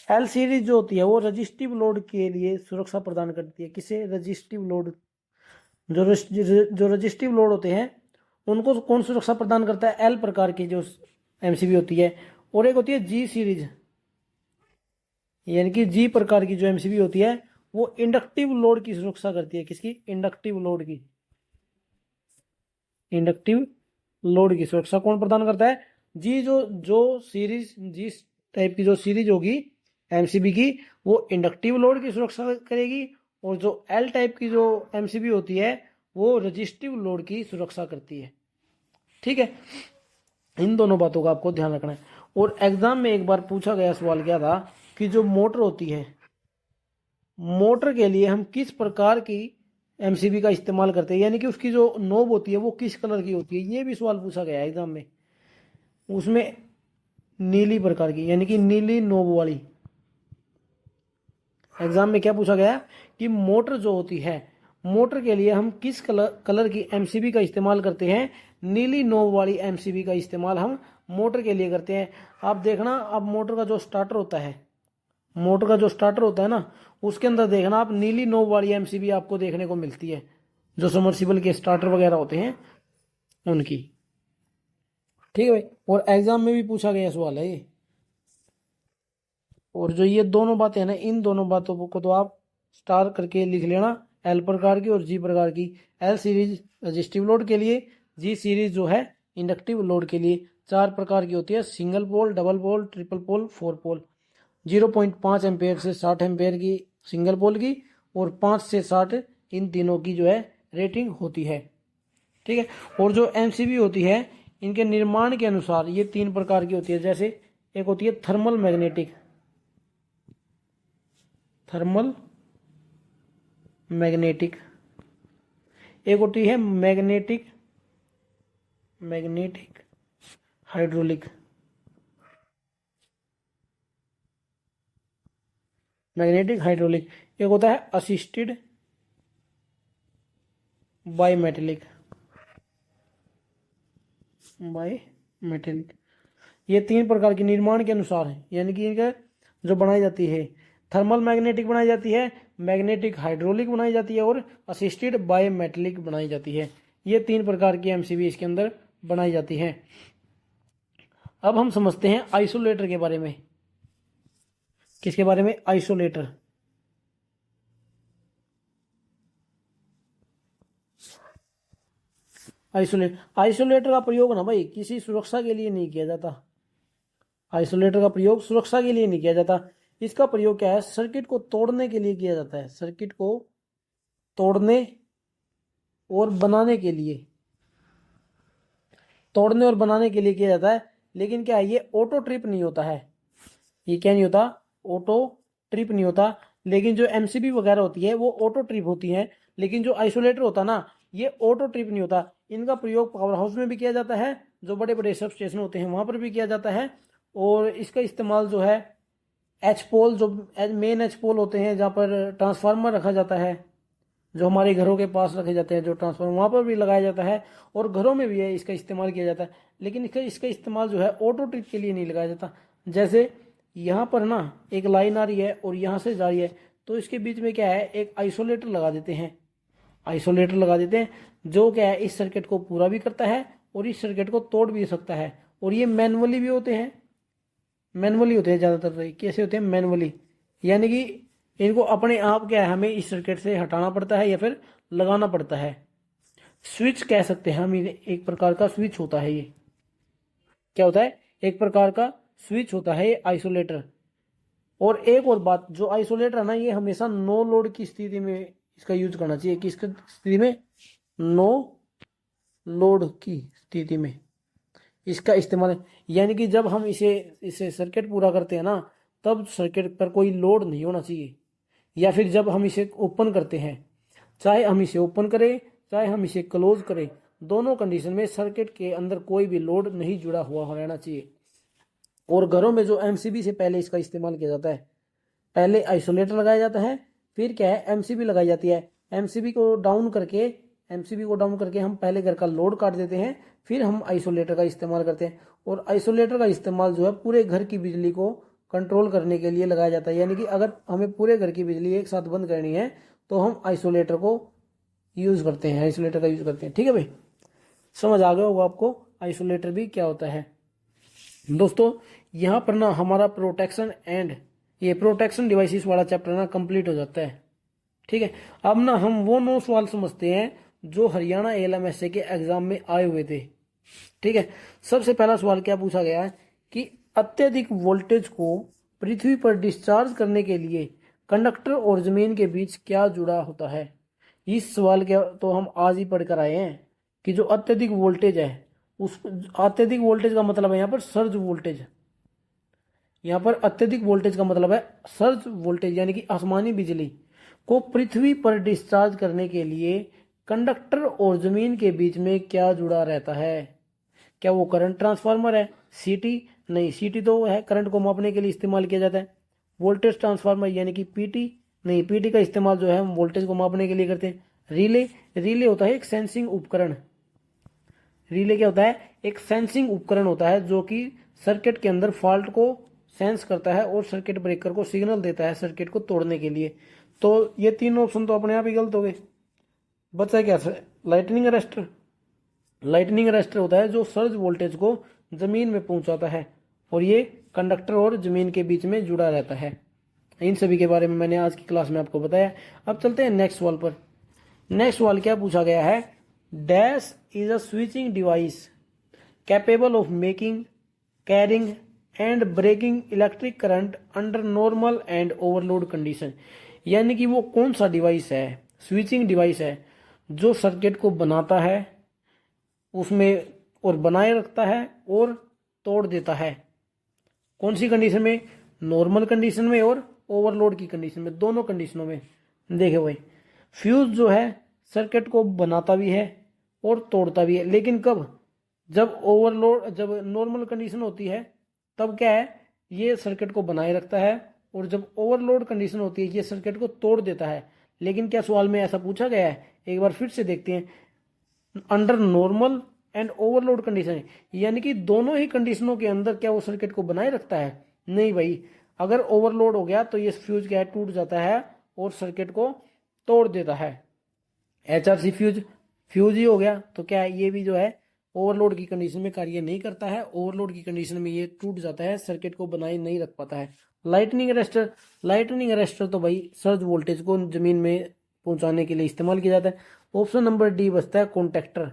[SPEAKER 1] एल सीरीज जो होती है वो रजिस्टिव लोड के लिए सुरक्षा प्रदान करती है। किसे, रजिस्टिव लोड। जो रजिस्टिव लोड होते हैं उनको कौन सुरक्षा प्रदान करता है, एल प्रकार की जो एमसीबी होती है। और एक होती है जी सीरीज, यानी कि जी प्रकार की जो एमसीबी होती है वो इंडक्टिव लोड की सुरक्षा करती है। किसकी, इंडक्टिव लोड की। इंडक्टिव लोड की सुरक्षा कौन प्रदान करता है, जी जो सीरीज, जी टाइप की जो सीरीज होगी एमसीबी की, वो इंडक्टिव लोड की सुरक्षा करेगी। और जो एल टाइप की जो एमसीबी होती है वो रजिस्टिव लोड की सुरक्षा करती है। ठीक है, इन दोनों बातों का आपको ध्यान रखना है। और एग्जाम में एक बार पूछा गया सवाल क्या था कि जो मोटर होती है, मोटर के लिए हम किस प्रकार की एमसीबी का इस्तेमाल करते हैं, यानी कि उसकी जो नोब होती है वो किस कलर की होती है, ये भी सवाल पूछा गया है एग्जाम में। उसमें नीली प्रकार की, यानी कि नीली नोब वाली। एग्जाम में क्या पूछा गया कि मोटर जो होती है, मोटर के लिए हम किस कलर की एमसीबी का इस्तेमाल करते हैं, नीली नोब वाली एमसीबी का इस्तेमाल हम मोटर के लिए करते हैं। आप देखना, अब मोटर का जो स्टार्टर होता है ना, उसके अंदर देखना आप नीली नोब वाली एमसीबी आपको देखने को मिलती है, जो समर्सिबल के स्टार्टर वगैरह होते हैं उनकी। ठीक है भाई, और एग्जाम में भी पूछा गया सवाल है ये। और जो ये दोनों बातें हैं ना, इन दोनों बातों को तो आप स्टार करके लिख लेना, एल प्रकार की और जी प्रकार की। एल सीरीज रजिस्टिव लोड के लिए, जी सीरीज जो है इंडक्टिव लोड के लिए। 4 प्रकार की होती है, single pole, double pole, triple pole, 4 pole. 0.5 ampere से 60 एम्पेयर की सिंगल पोल की, और 5 से 60 इन तीनों की जो है रेटिंग होती है। ठीक है, और जो एमसीबी होती है, इनके निर्माण के अनुसार ये 3 प्रकार की होती है। जैसे एक होती है थर्मल मैग्नेटिक, थर्मल मैग्नेटिक, एक होती है magnetic, magnetic hydraulic, magnetic hydraulic, एक होता है assisted by metallic, by metallic. ये 3 प्रकार के निर्माण के अनुसार है, यानी कि इनका जो बनाई जाती है, थर्मल मैग्नेटिक बनाई जाती है, मैग्नेटिक हाइड्रोलिक बनाई जाती है, और असिस्टेड बाय मेटेलिक बनाई जाती है। ये 3 प्रकार की एमसीबी इसके अंदर बनाई जाती है। अब हम समझते हैं आइसोलेटर के बारे में। किसके बारे में? आइसोलेटर। आइसोलेटर का प्रयोग ना भाई किसी सुरक्षा के लिए नहीं किया जाता। आइसोलेटर का प्रयोग सुरक्षा के लिए नहीं किया जाता। इसका प्रयोग क्या है? सर्किट को तोड़ने के लिए किया जाता है। सर्किट को तोड़ने और बनाने के लिए, तोड़ने और बनाने के लिए किया जाता है। लेकिन क्या है, ये ऑटो ट्रिप नहीं होता है। ये क्या नहीं होता? ऑटो ट्रिप नहीं होता। लेकिन जो एमसीबी वगैरह होती है वो ऑटो ट्रिप होती है। लेकिन जो आइसोलेटर होता ना, ये ऑटो ट्रिप नहीं होता। इनका प्रयोग पावर हाउस में भी किया जाता है, जो बड़े बड़े सब स्टेशन होते हैं वहां पर भी किया जाता है। और इसका इस्तेमाल जो है एच पोल, जो मेन एच पोल होते हैं जहाँ पर ट्रांसफार्मर रखा जाता है, जो हमारे घरों के पास रखे जाते हैं जो ट्रांसफार्मर, वहाँ पर भी लगाया जाता है। और घरों में भी है इसका इस्तेमाल किया जाता है। लेकिन इसका इस्तेमाल जो है ऑटो ट्रिप के लिए नहीं लगाया जाता। जैसे यहाँ पर ना एक लाइन आ रही है और यहाँ से जा रही है, तो इसके बीच में क्या है, एक आइसोलेटर लगा देते हैं। आइसोलेटर लगा देते हैं जो क्या है, इस सर्किट को पूरा भी करता है और इस सर्किट को तोड़ भी सकता है। और ये मैनुअली भी होते हैं, मैनुअली होते हैं ज़्यादातर। तो कैसे होते हैं? मैनुअली, यानी कि इनको अपने आप क्या है, हमें इस सर्किट से हटाना पड़ता है या फिर लगाना पड़ता है। स्विच कह सकते हैं हम इन्हें, एक प्रकार का स्विच होता है ये। क्या होता है? एक प्रकार का स्विच होता है ये आइसोलेटर। और एक और बात, जो आइसोलेटर है ना, ये हमेशा नो लोड की स्थिति में इसका यूज करना चाहिए। किस स्थिति में? नो लोड की स्थिति में इसका इस्तेमाल। यानी कि जब हम इसे इसे सर्किट पूरा करते हैं ना, तब सर्किट पर कोई लोड नहीं होना चाहिए। या फिर जब हम इसे ओपन करते हैं, चाहे हम इसे ओपन करें चाहे हम इसे क्लोज करें, दोनों कंडीशन में सर्किट के अंदर कोई भी लोड नहीं जुड़ा हुआ रहना चाहिए। और घरों में जो एमसीबी से पहले इसका इस्तेमाल किया जाता है, पहले आइसोलेटर लगाया जाता है, फिर क्या है, एमसीबी लगाई जाती है। एमसीबी को डाउन करके हम पहले घर का लोड काट देते हैं, फिर हम आइसोलेटर का इस्तेमाल करते हैं। और आइसोलेटर का इस्तेमाल जो है पूरे घर की बिजली को कंट्रोल करने के लिए लगाया जाता है। यानी कि अगर हमें पूरे घर की बिजली एक साथ बंद करनी है तो हम आइसोलेटर को यूज करते हैं, आइसोलेटर का यूज करते हैं। ठीक है भाई, समझ आ गया होगा आपको आइसोलेटर भी क्या होता है। दोस्तों यहाँ पर ना हमारा प्रोटेक्शन एंड ये प्रोटेक्शन डिवाइसेस वाला चैप्टर ना कंप्लीट हो जाता है। ठीक है, अब ना हम वो 9 सवाल समझते हैं जो हरियाणा एलएमएसए के एग्जाम में आए हुए थे। ठीक है, सबसे पहला सवाल क्या पूछा गया है कि अत्यधिक वोल्टेज को पृथ्वी पर डिस्चार्ज करने के लिए कंडक्टर और जमीन के बीच क्या जुड़ा होता है। इस सवाल के तो हम आज ही पढ़कर आए हैं कि जो अत्यधिक वोल्टेज है, उस अत्यधिक वोल्टेज का मतलब है यहाँ पर सर्ज वोल्टेज। यहाँ पर अत्यधिक वोल्टेज का मतलब है सर्ज वोल्टेज, यानी कि आसमानी बिजली को पृथ्वी पर डिस्चार्ज करने के लिए कंडक्टर और जमीन के बीच में क्या जुड़ा रहता है। क्या वो करंट ट्रांसफार्मर है? सीटी? नहीं, सीटी तो है करंट को मापने के लिए इस्तेमाल किया जाता है। वोल्टेज ट्रांसफार्मर यानी कि पीटी? नहीं, पीटी का इस्तेमाल जो है हम वोल्टेज को मापने के लिए करते हैं। रिले? रिले होता है एक सेंसिंग उपकरण। रिले क्या होता है? एक सेंसिंग उपकरण होता है जो कि सर्किट के अंदर फॉल्ट को सेंस करता है और सर्किट ब्रेकर को सिग्नल देता है सर्किट को तोड़ने के लिए। तो ये 3 ऑप्शन तो अपने आप ही गलत हो गए। बचा क्या? Lightning arrester. लाइटनिंग अरेस्टर होता है जो सर्ज वोल्टेज को जमीन में पहुंचाता है और ये कंडक्टर और जमीन के बीच में जुड़ा रहता है। इन सभी के बारे में मैंने आज की क्लास में आपको बताया। अब चलते हैं नेक्स्ट सवाल पर। नेक्स्ट सवाल क्या पूछा गया है, dash is a switching device capable of making, carrying and breaking electric current under normal and overload condition. यानी कि वो कौन सा डिवाइस है, स्विचिंग डिवाइस है, जो सर्किट को बनाता है उसमें और बनाए रखता है और तोड़ देता है। कौन सी कंडीशन में, नॉर्मल कंडीशन में और ओवरलोड की कंडीशन में, दोनों कंडीशनों में। देखो भाई, फ्यूज जो है सर्किट को बनाता भी है और तोड़ता भी है, लेकिन कब, जब नॉर्मल कंडीशन होती है तब क्या है, ये सर्किट को बनाए रखता है, और जब ओवरलोड कंडीशन होती है ये सर्किट को तोड़ देता है। लेकिन क्या सवाल में ऐसा पूछा गया है, एक बार फिर से देखते हैं, under normal and overload condition, यानी कि दोनों ही कंडीशनों के अंदर क्या वो सर्किट को बनाए रखता है? नहीं भाई, अगर ओवरलोड हो गया तो ये फ्यूज क्या है, टूट जाता है और सर्किट को तोड़ देता है। HRC फ्यूज ही हो गया तो क्या है, ये भी जो है ओवरलोड की कंडीशन में कार्य नहीं करता है, ओवरलोड की कंडीशन में ये टूट जाता है, सर्किट को बनाए नहीं रख पाता है। लाइटनिंग अरेस्टर तो भाई सर्ज वोल्टेज को जमीन में पहुंचाने के लिए इस्तेमाल किया जाता है। ऑप्शन नंबर डी बचता है कॉन्टेक्टर।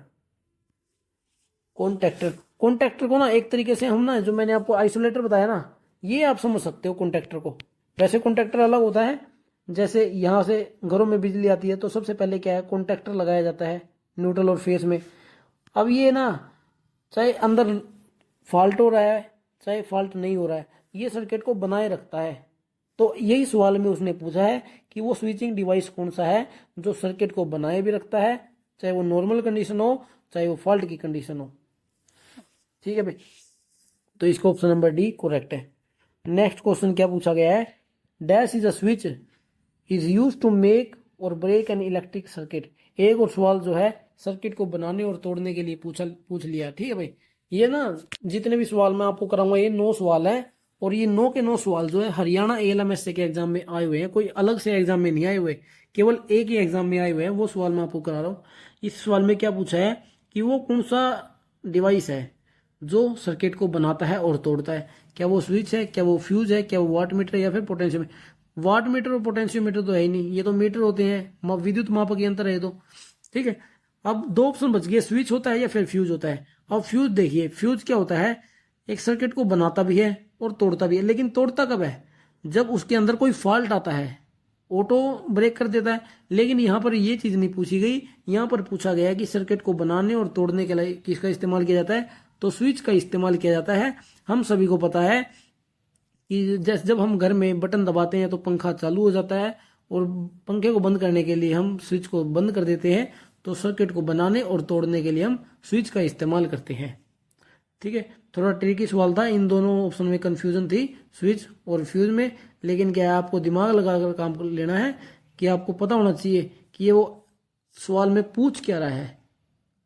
[SPEAKER 1] कॉन्टेक्टर को ना एक तरीके से हम ना, जो मैंने आपको आइसोलेटर बताया ना, ये आप समझ सकते हो कॉन्टेक्टर को। वैसे कॉन्टेक्टर अलग होता है, जैसे यहाँ से घरों में बिजली आती है तो सबसे पहले क्या है, कॉन्टेक्टर लगाया जाता है न्यूट्रल और फेस में। अब ये ना, चाहे अंदर फॉल्ट हो रहा है चाहे फॉल्ट नहीं हो रहा है, ये सर्किट को बनाए रखता है। तो यही सवाल में उसने पूछा है कि वो स्विचिंग डिवाइस कौन सा है जो सर्किट को बनाए भी रखता है, चाहे वो नॉर्मल कंडीशन हो चाहे वो फॉल्ट की कंडीशन हो। ठीक है भाई, तो इसको ऑप्शन नंबर डी करेक्ट है। नेक्स्ट क्वेश्चन क्या पूछा गया है, dash is a switch is use to make और ब्रेक एन इलेक्ट्रिक सर्किट। एक और सवाल जो है सर्किट को बनाने और तोड़ने के लिए पूछ लिया। ठीक है भाई, ये ना जितने भी सवाल मैं आपको कराऊंगा ये 9 सवाल है, और ये 9 के 9 सवाल जो है हरियाणा ALMS के एग्जाम में आए हुए हैं, कोई अलग से एग्जाम में नहीं आए हुए, केवल एक ही एग्जाम में आए हुए हैं, वो सवाल मैं आपको करा रहा हूँ। इस सवाल में क्या पूछा है कि वो कौन सा डिवाइस है जो सर्किट को बनाता है और तोड़ता है। क्या वो स्विच है, क्या वो फ्यूज है, क्या वो वाट मीटर या फिर पोटेंशियोमीटर। वाट मीटर और पोटेंशियोमीटर तो है ही नहीं, ये तो मीटर होते हैं, विद्युत मापक यंत्र है तो। ठीक है, अब 2 ऑप्शन बच गए, स्विच होता है या फिर फ्यूज होता है। अब फ्यूज देखिए, फ्यूज क्या होता है, एक सर्किट को बनाता भी है और तोड़ता भी है, लेकिन तोड़ता कब है, जब उसके अंदर कोई फॉल्ट आता है, ऑटो ब्रेक कर देता है। लेकिन यहाँ पर ये चीज नहीं पूछी गई, यहाँ पर पूछा गया कि सर्किट को बनाने और तोड़ने के लिए किसका इस्तेमाल किया जाता है, तो स्विच का इस्तेमाल किया जाता है। हम सभी को पता है कि जैसे जब हम घर में बटन दबाते हैं तो पंखा चालू हो जाता है, और पंखे को बंद करने के लिए हम स्विच को बंद कर देते हैं। तो सर्किट को बनाने और तोड़ने के लिए हम स्विच का इस्तेमाल करते हैं। ठीक है, थोड़ा ट्रिकी सवाल था, इन दोनों ऑप्शन में कंफ्यूजन थी, स्विच और फ्यूज में। लेकिन क्या है, आपको दिमाग लगाकर काम लेना है कि आपको पता होना चाहिए कि ये वो सवाल में पूछ क्या रहा है।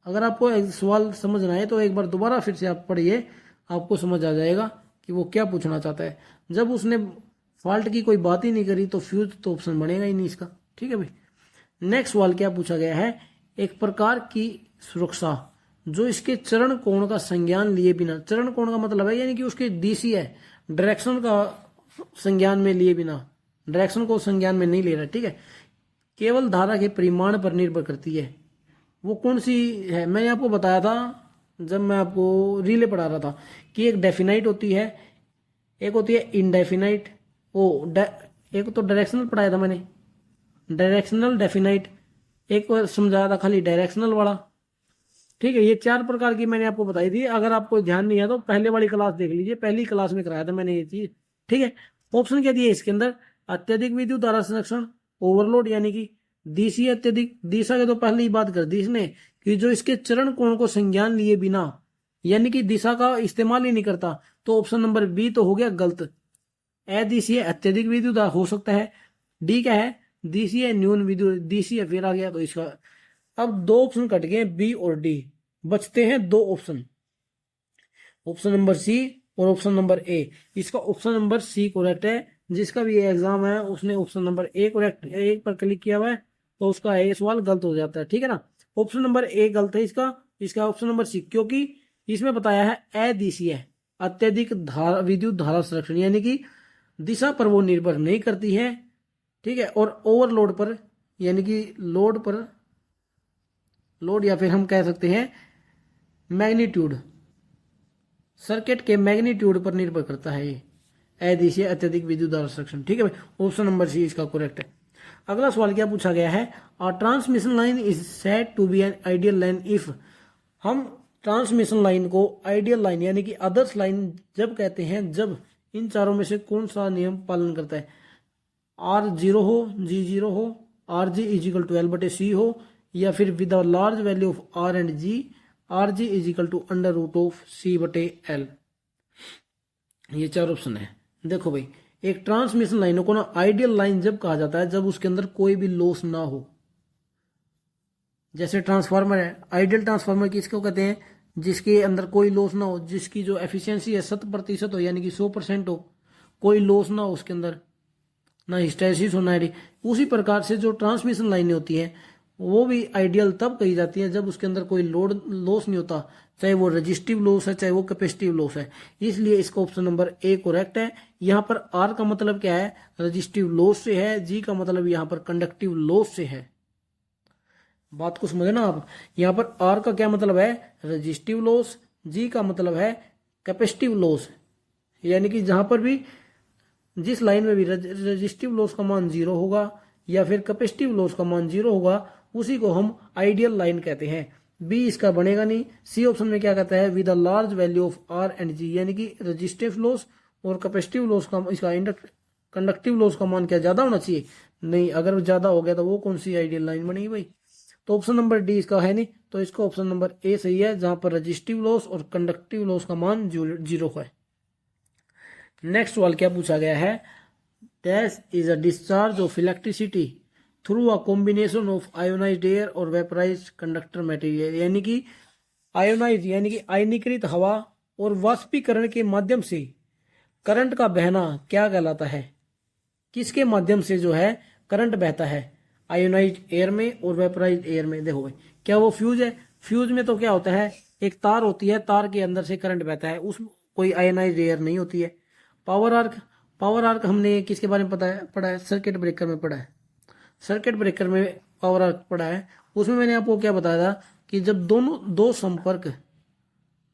[SPEAKER 1] अगर आपको सवाल समझना है तो एक बार दोबारा फिर से आप पढ़िए, आपको समझ आ जाएगा कि वो क्या पूछना चाहता है। जब उसने फॉल्ट की कोई बात ही नहीं करी तो फ्यूज तो ऑप्शन बनेगा ही नहीं इसका। ठीक है भाई, नेक्स्ट सवाल क्या पूछा गया है, एक प्रकार की सुरक्षा जो इसके चरण कोण का संज्ञान लिए बिना, चरण कोण का मतलब है यानी कि उसके दिशा है, डायरेक्शन का संज्ञान में लिए बिना, डायरेक्शन को संज्ञान में नहीं ले रहा। ठीक है, केवल धारा के परिमाण पर निर्भर करती है, वो कौन सी है। मैंने आपको बताया था जब मैं आपको रिले पढ़ा रहा था कि एक डेफिनाइट होती है, एक होती है इनडेफिनाइट, एक तो डायरेक्शनल पढ़ाया था मैंने, डायरेक्शनल डेफिनाइट, एक और समझाया था खाली डायरेक्शनल वाला। ठीक है, ये 4 प्रकार की मैंने आपको बताई थी। अगर आपको ध्यान नहीं है तो पहले वाली क्लास देख लीजिए, पहली क्लास में कराया था मैंने ये चीज। ठीक है, ऑप्शन क्या दिए इसके अंदर, अत्यधिक विद्युत धारा संरक्षण, ओवरलोड, यानी कि डीसी अत्यधिक, दिशा के तो पहले ही बात कर दी इसने कि जो इसके चरण कोण को संज्ञान लिए बिना, यानी कि दिशा का इस्तेमाल ही नहीं करता, तो ऑप्शन नंबर बी तो हो गया गलत। अदिशीय अत्यधिक विद्युत हो सकता है, डी क्या है, दिशीय न्यून विद्युत, दिशीय फिर आ गया तो इसका। अब 2 ऑप्शन कट गए, बी और डी, बचते हैं 2 ऑप्शन, ऑप्शन नंबर सी और ऑप्शन नंबर ए। इसका ऑप्शन नंबर सी करेक्ट है, जिसका भी ये एग्जाम है उसने ऑप्शन नंबर ए करेक्ट एक पर क्लिक किया हुआ है तो उसका ये सवाल गलत हो जाता है। ठीक है ना, ऑप्शन नंबर ए गलत है इसका, इसका ऑप्शन नंबर सी, क्योंकि इसमें बताया है अदिशीय अत्यधिक विद्युत धारा संरक्षण, यानी कि दिशा पर वो निर्भर नहीं करती है, ठीक है, और ओवरलोड पर यानी कि लोड या फिर हम कह सकते हैं मैग्नीट्यूड, सर्किट के मैग्नीट्यूड पर निर्भर करता है ये अदिशीय अत्यधिक विद्युत धारा संरक्षण। ठीक है भाई, ऑप्शन नंबर सी इसका करेक्ट है। अगला सवाल क्या पूछा गया है, a transmission line is said to be an ideal line if. हम ट्रांसमिशन लाइन को आइडियल लाइन यानी कि आदर्श लाइन जब कहते हैं जब इन चारों में से कौन सा नियम पालन करता है, आर जीरो हो, जी जीरो हो, R G is equal to L बटे सी हो, या फिर with a large value of R and G, R G is equal to under root of C बटे एल। ये चार ऑप्शन है। देखो भाई, एक ट्रांसमिशन लाइनों को ना आइडियल लाइन जब कहा जाता है जब उसके अंदर कोई भी लॉस ना हो। जैसे ट्रांसफार्मर है, आइडियल ट्रांसफार्मर किसको कहते हैं, जिसके अंदर कोई लॉस ना हो, जिसकी जो एफिशिएंसी है 100% हो, यानी कि 100% हो, कोई लॉस ना हो उसके अंदर, ना हिस्टैरिसीस हो ना। उसी प्रकार से जो ट्रांसमिशन लाइनें होती हैं वो भी आइडियल तब कही जाती है जब उसके अंदर कोई लोड लॉस नहीं होता, चाहे वो रजिस्टिव लॉस है चाहे वो कैपेसिटिव लॉस है। इसलिए इसका ऑप्शन नंबर ए करेक्ट है। यहाँ पर आर का मतलब क्या है, रजिस्टिव लॉस से है, जी का मतलब यहाँ पर कंडक्टिव लॉस से है। बात को समझे ना आप, यहाँ पर आर का क्या मतलब है, रजिस्टिव लॉस, जी का मतलब है कैपेसिटिव लॉस, यानी कि जहां पर भी जिस लाइन में भी रजिस्टिव लॉस का मान 0 होगा या फिर कैपेसिटिव लॉस का मान 0 होगा उसी को हम आइडियल लाइन कहते हैं। बी इसका बनेगा नहीं। सी ऑप्शन में क्या कहता है, with a large value of R and G, यानी कि रजिस्टिव लॉस और कैपेसिटिव लॉस का, इसका कंडक्टिव लॉस का मान क्या ज्यादा होना चाहिए, नहीं, अगर ज्यादा हो गया तो वो कौन सी आइडियल लाइन बनेगी भाई। तो ऑप्शन नंबर डी इसका है नहीं, तो इसका ऑप्शन नंबर ए सही है, जहां पर रजिस्टिव लॉस और कंडक्टिव लॉस का मान 0 है। नेक्स्ट सवाल क्या पूछा गया है, dash is a discharge of electricity through a combination of ionised air और वेपराइज्ड कंडक्टर मटेरियल, यानी कि आयोनाइज यानी कि आयनीकृत हवा और वाष्पीकरण के माध्यम से करंट का बहना क्या कहलाता है। किसके माध्यम से जो है करंट बहता है, आयोनाइज्ड एयर में और वेपराइज्ड एयर में। देखो भाई, क्या वो फ्यूज है, फ्यूज में तो क्या होता है, एक तार होती है, तार के अंदर से करंट बहता है, उसमें कोई आयोनाइज्ड एयर नहीं होती है। पावर आर्क हमने किसके बारे में पढ़ा है, सर्किट ब्रेकर में पढ़ा है। सर्किट ब्रेकर में पावर आर्क पढ़ा है, उसमें मैंने आपको क्या बताया था कि जब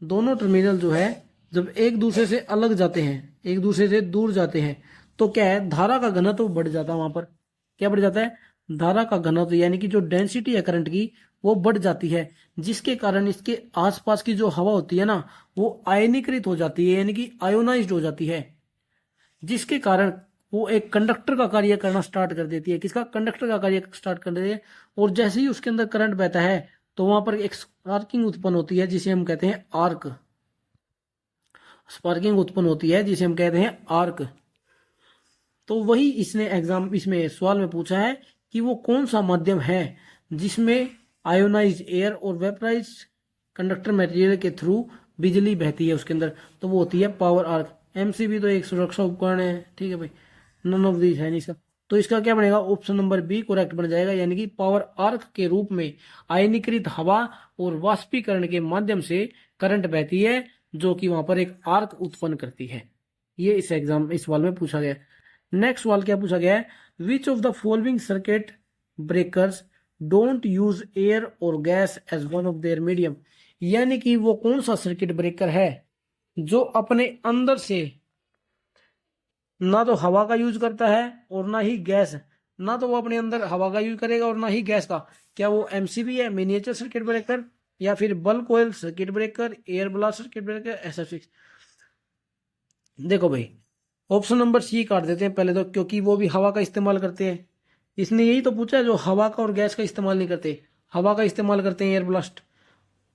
[SPEAKER 1] दोनों टर्मिनल जो है जब एक दूसरे से अलग जाते हैं, एक दूसरे से दूर जाते हैं, तो क्या है, धारा का घनत्व बढ़ जाता है। वहां पर क्या बढ़ जाता है, धारा का घनत्व, यानी कि जो डेंसिटी है करंट की वो बढ़ जाती है, जिसके कारण इसके आसपास की जो हवा होती है ना वो आयनीकृत हो जाती है, यानी कि आयोनाइज्ड हो जाती है, जिसके कारण वो एक कंडक्टर का कार्य करना स्टार्ट कर देती है। किसका, कंडक्टर का कार्य स्टार्ट कर देती है। और जैसे ही उसके अंदर करंट बहता है तो वहां पर एक स्पार्किंग उत्पन्न होती है जिसे हम कहते हैं आर्क। स्पार्किंग उत्पन्न होती है जिसे हम कहते हैं आर्क। तो वही इसमें सवाल में पूछा है कि वो कौन सा माध्यम है जिसमें आयोनाइज्ड एयर और वेपराइज कंडक्टर मटेरियल के थ्रू बिजली बहती है उसके अंदर, तो वो होती है पावर आर्क। एमसीबी तो एक सुरक्षा उपकरण है, ठीक है भाई, नन ऑफ दिस है नहीं इसका, तो इसका क्या बनेगा, ऑप्शन नंबर बी करेक्ट बन जाएगा, यानी कि पावर आर्क के रूप में आयनीकृत हवा और वाष्पीकरण के माध्यम से करंट बहती है जो कि वहां पर एक आर्क उत्पन्न करती है। ये इस सवाल में पूछा गया। नेक्स्ट सवाल क्या पूछा गया है, which of the following circuit breakers don't use air और gas as one of their medium, यानी कि वो कौन सा सर्किट ब्रेकर है जो अपने अंदर से ना तो हवा का यूज करता है और ना ही गैस, ना तो वो अपने अंदर हवा का यूज करेगा और ना ही गैस का। क्या वो एमसीबी है, मिनिएचर सर्किट ब्रेकर, या फिर bulk oil circuit breaker, air blast circuit breaker, SF6। देखो भाई, ऑप्शन नंबर सी काट देते हैं पहले तो, क्योंकि वो भी हवा का इस्तेमाल करते हैं। इसने यही तो पूछा है जो हवा का और गैस का इस्तेमाल नहीं करते, हवा का इस्तेमाल करते हैं air blast.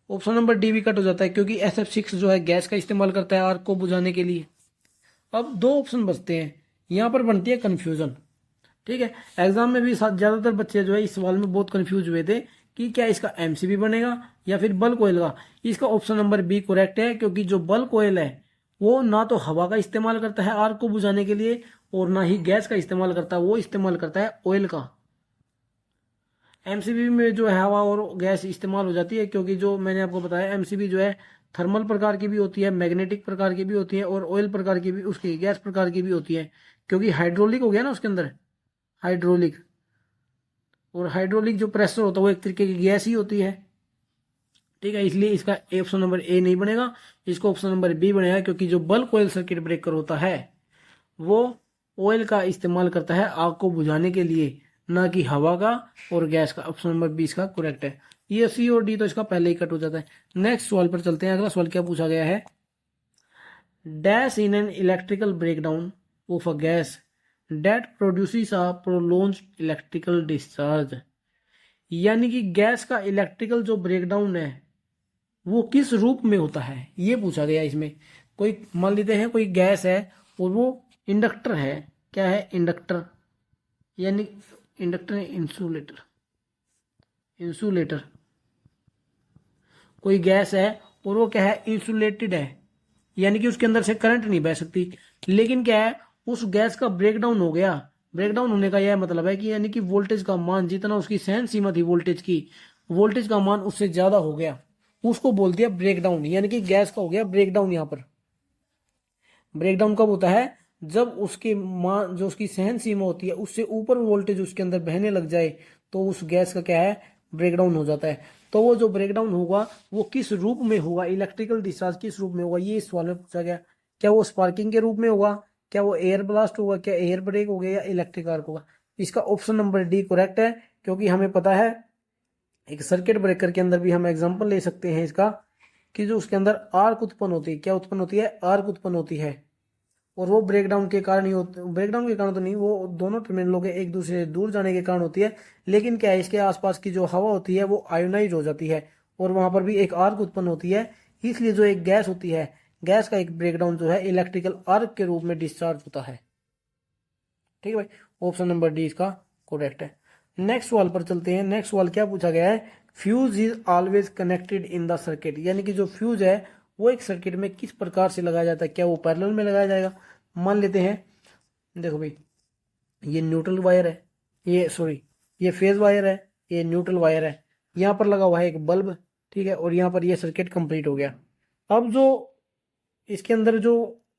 [SPEAKER 1] Option number D भी कट हो जाता है क्योंकि SF6 जो है गैस का इस्तेमाल करता है आर्क को बुझाने के लिए। अब दो ऑप्शन बचते हैं, यहाँ पर बनती है कंफ्यूजन, ठीक है। एग्जाम में भी ज्यादातर बच्चे जो है इस सवाल में बहुत कंफ्यूज हुए थे कि क्या इसका एमसीबी बनेगा या फिर बल्क ऑयल का। इसका ऑप्शन नंबर बी करेक्ट है, क्योंकि जो बल्क ऑयल है वो ना तो हवा का इस्तेमाल करता है आग को बुझाने के लिए और ना ही गैस का इस्तेमाल करता है, वो इस्तेमाल करता है ऑयल का। एमसीबी में जो है हवा और गैस इस्तेमाल हो जाती है, क्योंकि जो मैंने आपको बताया एमसीबी जो है थर्मल प्रकार की भी होती है, मैग्नेटिक प्रकार की भी होती है, और ऑयल प्रकार की भी, उसकी गैस प्रकार की भी होती है, क्योंकि हाइड्रोलिक हो गया ना उसके अंदर, हाइड्रोलिक। और हाइड्रोलिक जो प्रेशर होता है वो एक तरीके की गैस ही होती है, ठीक है। इसलिए इसका ऑप्शन नंबर ए नहीं बनेगा, इसको ऑप्शन नंबर बी बनेगा, क्योंकि जो बल्क ऑयल सर्किट ब्रेकर होता है वो ऑयल का इस्तेमाल करता है आग को बुझाने के लिए, ना कि हवा का और गैस का। ऑप्शन नंबर 20 का करेक्ट है। ये सी और डी तो इसका पहले ही कट हो जाता है। नेक्स्ट सवाल पर चलते हैं। अगला सवाल क्या पूछा गया है, dash in an electrical breakdown of a gas that produces a prolonged electrical discharge. यानी कि गैस का इलेक्ट्रिकल जो ब्रेकडाउन है वो किस रूप में होता है, ये पूछा गया इसमें। कोई मान लेते हैं कोई गैस है और वो इंडक्टर है, क्या है, इंडक्टर, यानी इंडक्टर इंसुलेटर, इंसुलेटर। कोई गैस है और वो क्या है, इंसुलेटेड है, यानी कि उसके अंदर से करंट नहीं बह सकती। लेकिन क्या है, उस गैस का ब्रेकडाउन हो गया। ब्रेकडाउन होने का यह मतलब है कि यानी कि वोल्टेज का मान, जितना उसकी सहन सीमा थी वोल्टेज की, वोल्टेज का मान उससे ज्यादा हो गया, उसको बोल दिया ब्रेकडाउन। यानी कि गैस का हो गया ब्रेकडाउन। यहाँ पर ब्रेकडाउन कब होता है, जब उसके मान, जो उसकी सहन सीमा होती है उससे ऊपर वोल्टेज उसके अंदर बहने लग जाए, तो उस गैस का क्या है, ब्रेकडाउन हो जाता है। तो वो जो ब्रेकडाउन होगा वो किस रूप में होगा, इलेक्ट्रिकल डिस्चार्ज किस रूप में होगा, ये इस सवाल में पूछा गया। क्या वो स्पार्किंग के रूप में होगा, क्या वो एयर ब्लास्ट होगा, क्या एयर ब्रेक हो गया, या इलेक्ट्रिक आर्क होगा। इसका ऑप्शन नंबर डी करेक्ट है, क्योंकि हमें पता है एक सर्किट ब्रेकर के अंदर भी हम एग्जांपल ले सकते हैं इसका, कि जो उसके अंदर आर्क उत्पन्न होती है, क्या उत्पन्न होती है, आर्क उत्पन्न होती है, और वो ब्रेकडाउन के कारण ही होती, ब्रेकडाउन के कारण तो नहीं, वो दोनों टर्मिनलों के एक दूसरे से दूर जाने के कारण होती है। लेकिन क्या है, इसके आसपास की जो हवा होती है वो आयोनाइज हो जाती है, और वहां पर भी एक आर्क उत्पन्न होती है। इसलिए जो एक गैस होती है, गैस का एक ब्रेकडाउन जो है इलेक्ट्रिकल आर्क के रूप में डिस्चार्ज होता है। ठीक है भाई, ऑप्शन नंबर डी इसका करेक्ट है। नेक्स्ट सवाल पर चलते हैं। नेक्स्ट सवाल क्या पूछा गया है, fuse is always connected in the circuit. यानी कि जो फ्यूज है वो एक सर्किट में किस प्रकार से लगाया जाता है, क्या वो पैरेलल में लगाया जाएगा। मान लेते हैं, देखो भाई, ये न्यूट्रल वायर है, ये सॉरी ये फेज वायर है, ये न्यूट्रल वायर है, यहाँ पर लगा हुआ है एक बल्ब, ठीक है, और यहाँ पर ये सर्किट कंप्लीट हो गया। अब जो इसके अंदर जो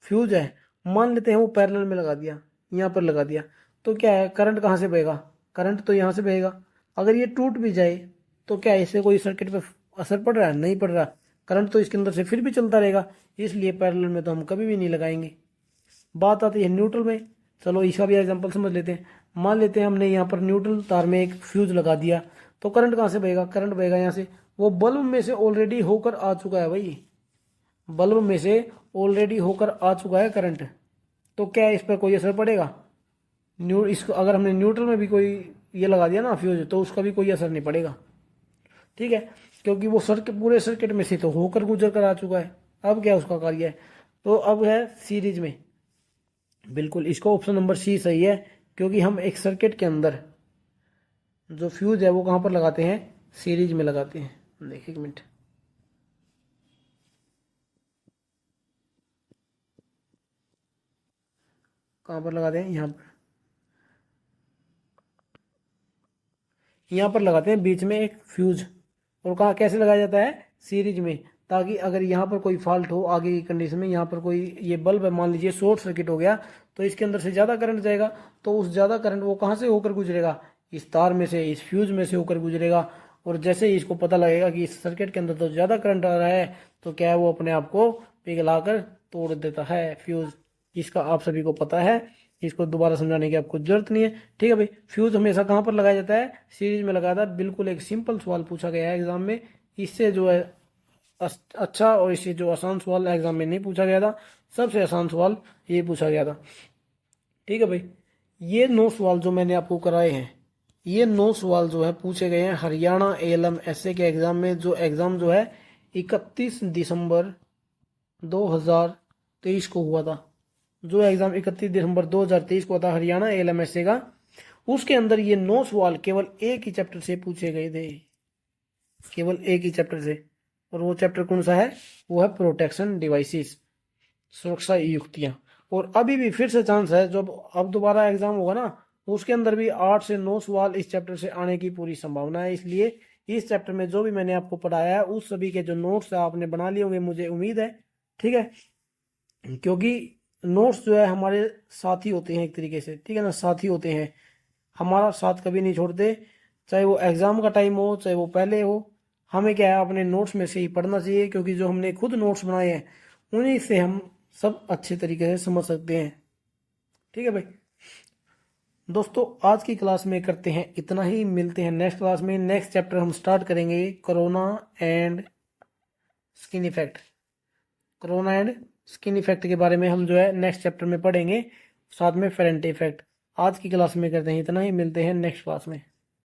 [SPEAKER 1] फ्यूज है, मान लेते हैं वो पैरेलल में लगा दिया, यहाँ पर लगा दिया, तो क्या है, करंट कहाँ से बहेगा, करंट तो यहाँ से बहेगा। अगर ये टूट भी जाए तो क्या इससे कोई सर्किट पे असर पड़ रहा है, नहीं पड़ रहा, करंट तो इसके अंदर से फिर भी चलता रहेगा। इसलिए पैरेलल में तो हम कभी भी नहीं लगाएंगे। बात आती है न्यूट्रल में। चलो इसका भी एग्जांपल समझ लेते हैं। मान लेते हैं हमने यहाँ पर न्यूट्रल तार में एक फ्यूज लगा दिया, तो करंट कहाँ से बहेगा, करंट बहेगा यहाँ से, वो बल्ब में से ऑलरेडी होकर आ चुका है भाई, बल्ब में से ऑलरेडी होकर आ चुका है करंट। तो क्या इस पर कोई असर पड़ेगा, इसको अगर हमने न्यूट्रल में भी कोई ये लगा दिया ना फ्यूज, तो उसका भी कोई असर नहीं पड़ेगा, ठीक है, क्योंकि वो सर्किट पूरे सर्किट में से तो होकर गुजर कर आ चुका है। अब क्या उसका कार्य है, तो अब है सीरीज में। बिल्कुल, इसको ऑप्शन नंबर सी सही है, क्योंकि हम एक सर्किट के अंदर जो फ्यूज है वो कहां पर लगाते हैं, सीरीज में लगाते हैं। देखिए एक मिनट, कहां पर लगाते हैं, यहाँ पर लगाते हैं बीच में एक फ्यूज। और कहाँ कैसे लगाया जाता है, सीरीज में, ताकि अगर यहाँ पर कोई फॉल्ट हो आगे की कंडीशन में, यहाँ पर कोई ये बल्ब है मान लीजिए शॉर्ट सर्किट हो गया, तो इसके अंदर से ज़्यादा करंट जाएगा, तो उस ज़्यादा करंट वो कहाँ से होकर गुजरेगा, इस तार में से, इस फ्यूज में से होकर गुजरेगा। और जैसे ही इसको पता लगेगा कि इस सर्किट के अंदर तो ज़्यादा करंट आ रहा है, तो क्या है, वो अपने आप को पिघलाकर तोड़ देता है फ्यूज। इसका आप सभी को पता है, इसको दोबारा समझाने की आपको जरूरत नहीं है, ठीक है भाई। फ्यूज हमेशा कहाँ पर लगाया जाता है, सीरीज में लगाया जाता है। बिल्कुल एक सिंपल सवाल पूछा गया है एग्जाम में, इससे जो है अच्छा और इससे जो आसान सवाल एग्जाम में नहीं पूछा गया था, सबसे आसान सवाल ये पूछा गया था, ठीक है भाई। ये 9 सवाल जो मैंने आपको कराए हैं, ये 9 सवाल जो है पूछे गए हैं हरियाणा एएलएम एसए के एग्जाम में, जो एग्जाम जो है 31 दिसंबर 2023 को हुआ था। जो एग्जाम 31 दिसंबर 2023 को था हरियाणा एएलएमएसए का, उसके अंदर ये 9 सवाल केवल एक ही चैप्टर से पूछे गए थे, केवल एक ही चैप्टर से। और वो चैप्टर कौन सा है, वो है प्रोटेक्शन डिवाइसेस, सुरक्षा युक्तियां। और अभी भी फिर से चांस है, जब अब दोबारा एग्जाम होगा ना, उसके अंदर भी 8 से 9 सवाल इस चैप्टर से आने की पूरी संभावना है। इसलिए इस चैप्टर में जो भी मैंने आपको पढ़ाया है उस सभी के जो नोट्स आपने बना लिए होंगे, मुझे उम्मीद है। ठीक है, क्योंकि नोट्स जो है हमारे साथी होते हैं एक तरीके से, ठीक है ना, साथी होते हैं, हमारा साथ कभी नहीं छोड़ते, चाहे वो एग्जाम का टाइम हो चाहे वो पहले हो। हमें क्या है, अपने नोट्स में से ही पढ़ना चाहिए, क्योंकि जो हमने खुद नोट्स बनाए हैं उन्हीं से हम सब अच्छे तरीके से समझ सकते हैं। ठीक है भाई दोस्तों, आज की क्लास में करते हैं इतना ही, मिलते हैं नेक्स्ट क्लास में। नेक्स्ट चैप्टर हम स्टार्ट करेंगे corona and skin effect. Corona and skin effect के बारे में हम जो है नेक्स्ट चैप्टर में पढ़ेंगे, साथ में फेरेंटी इफेक्ट। आज की क्लास में करते हैं इतना ही, मिलते हैं नेक्स्ट क्लास में।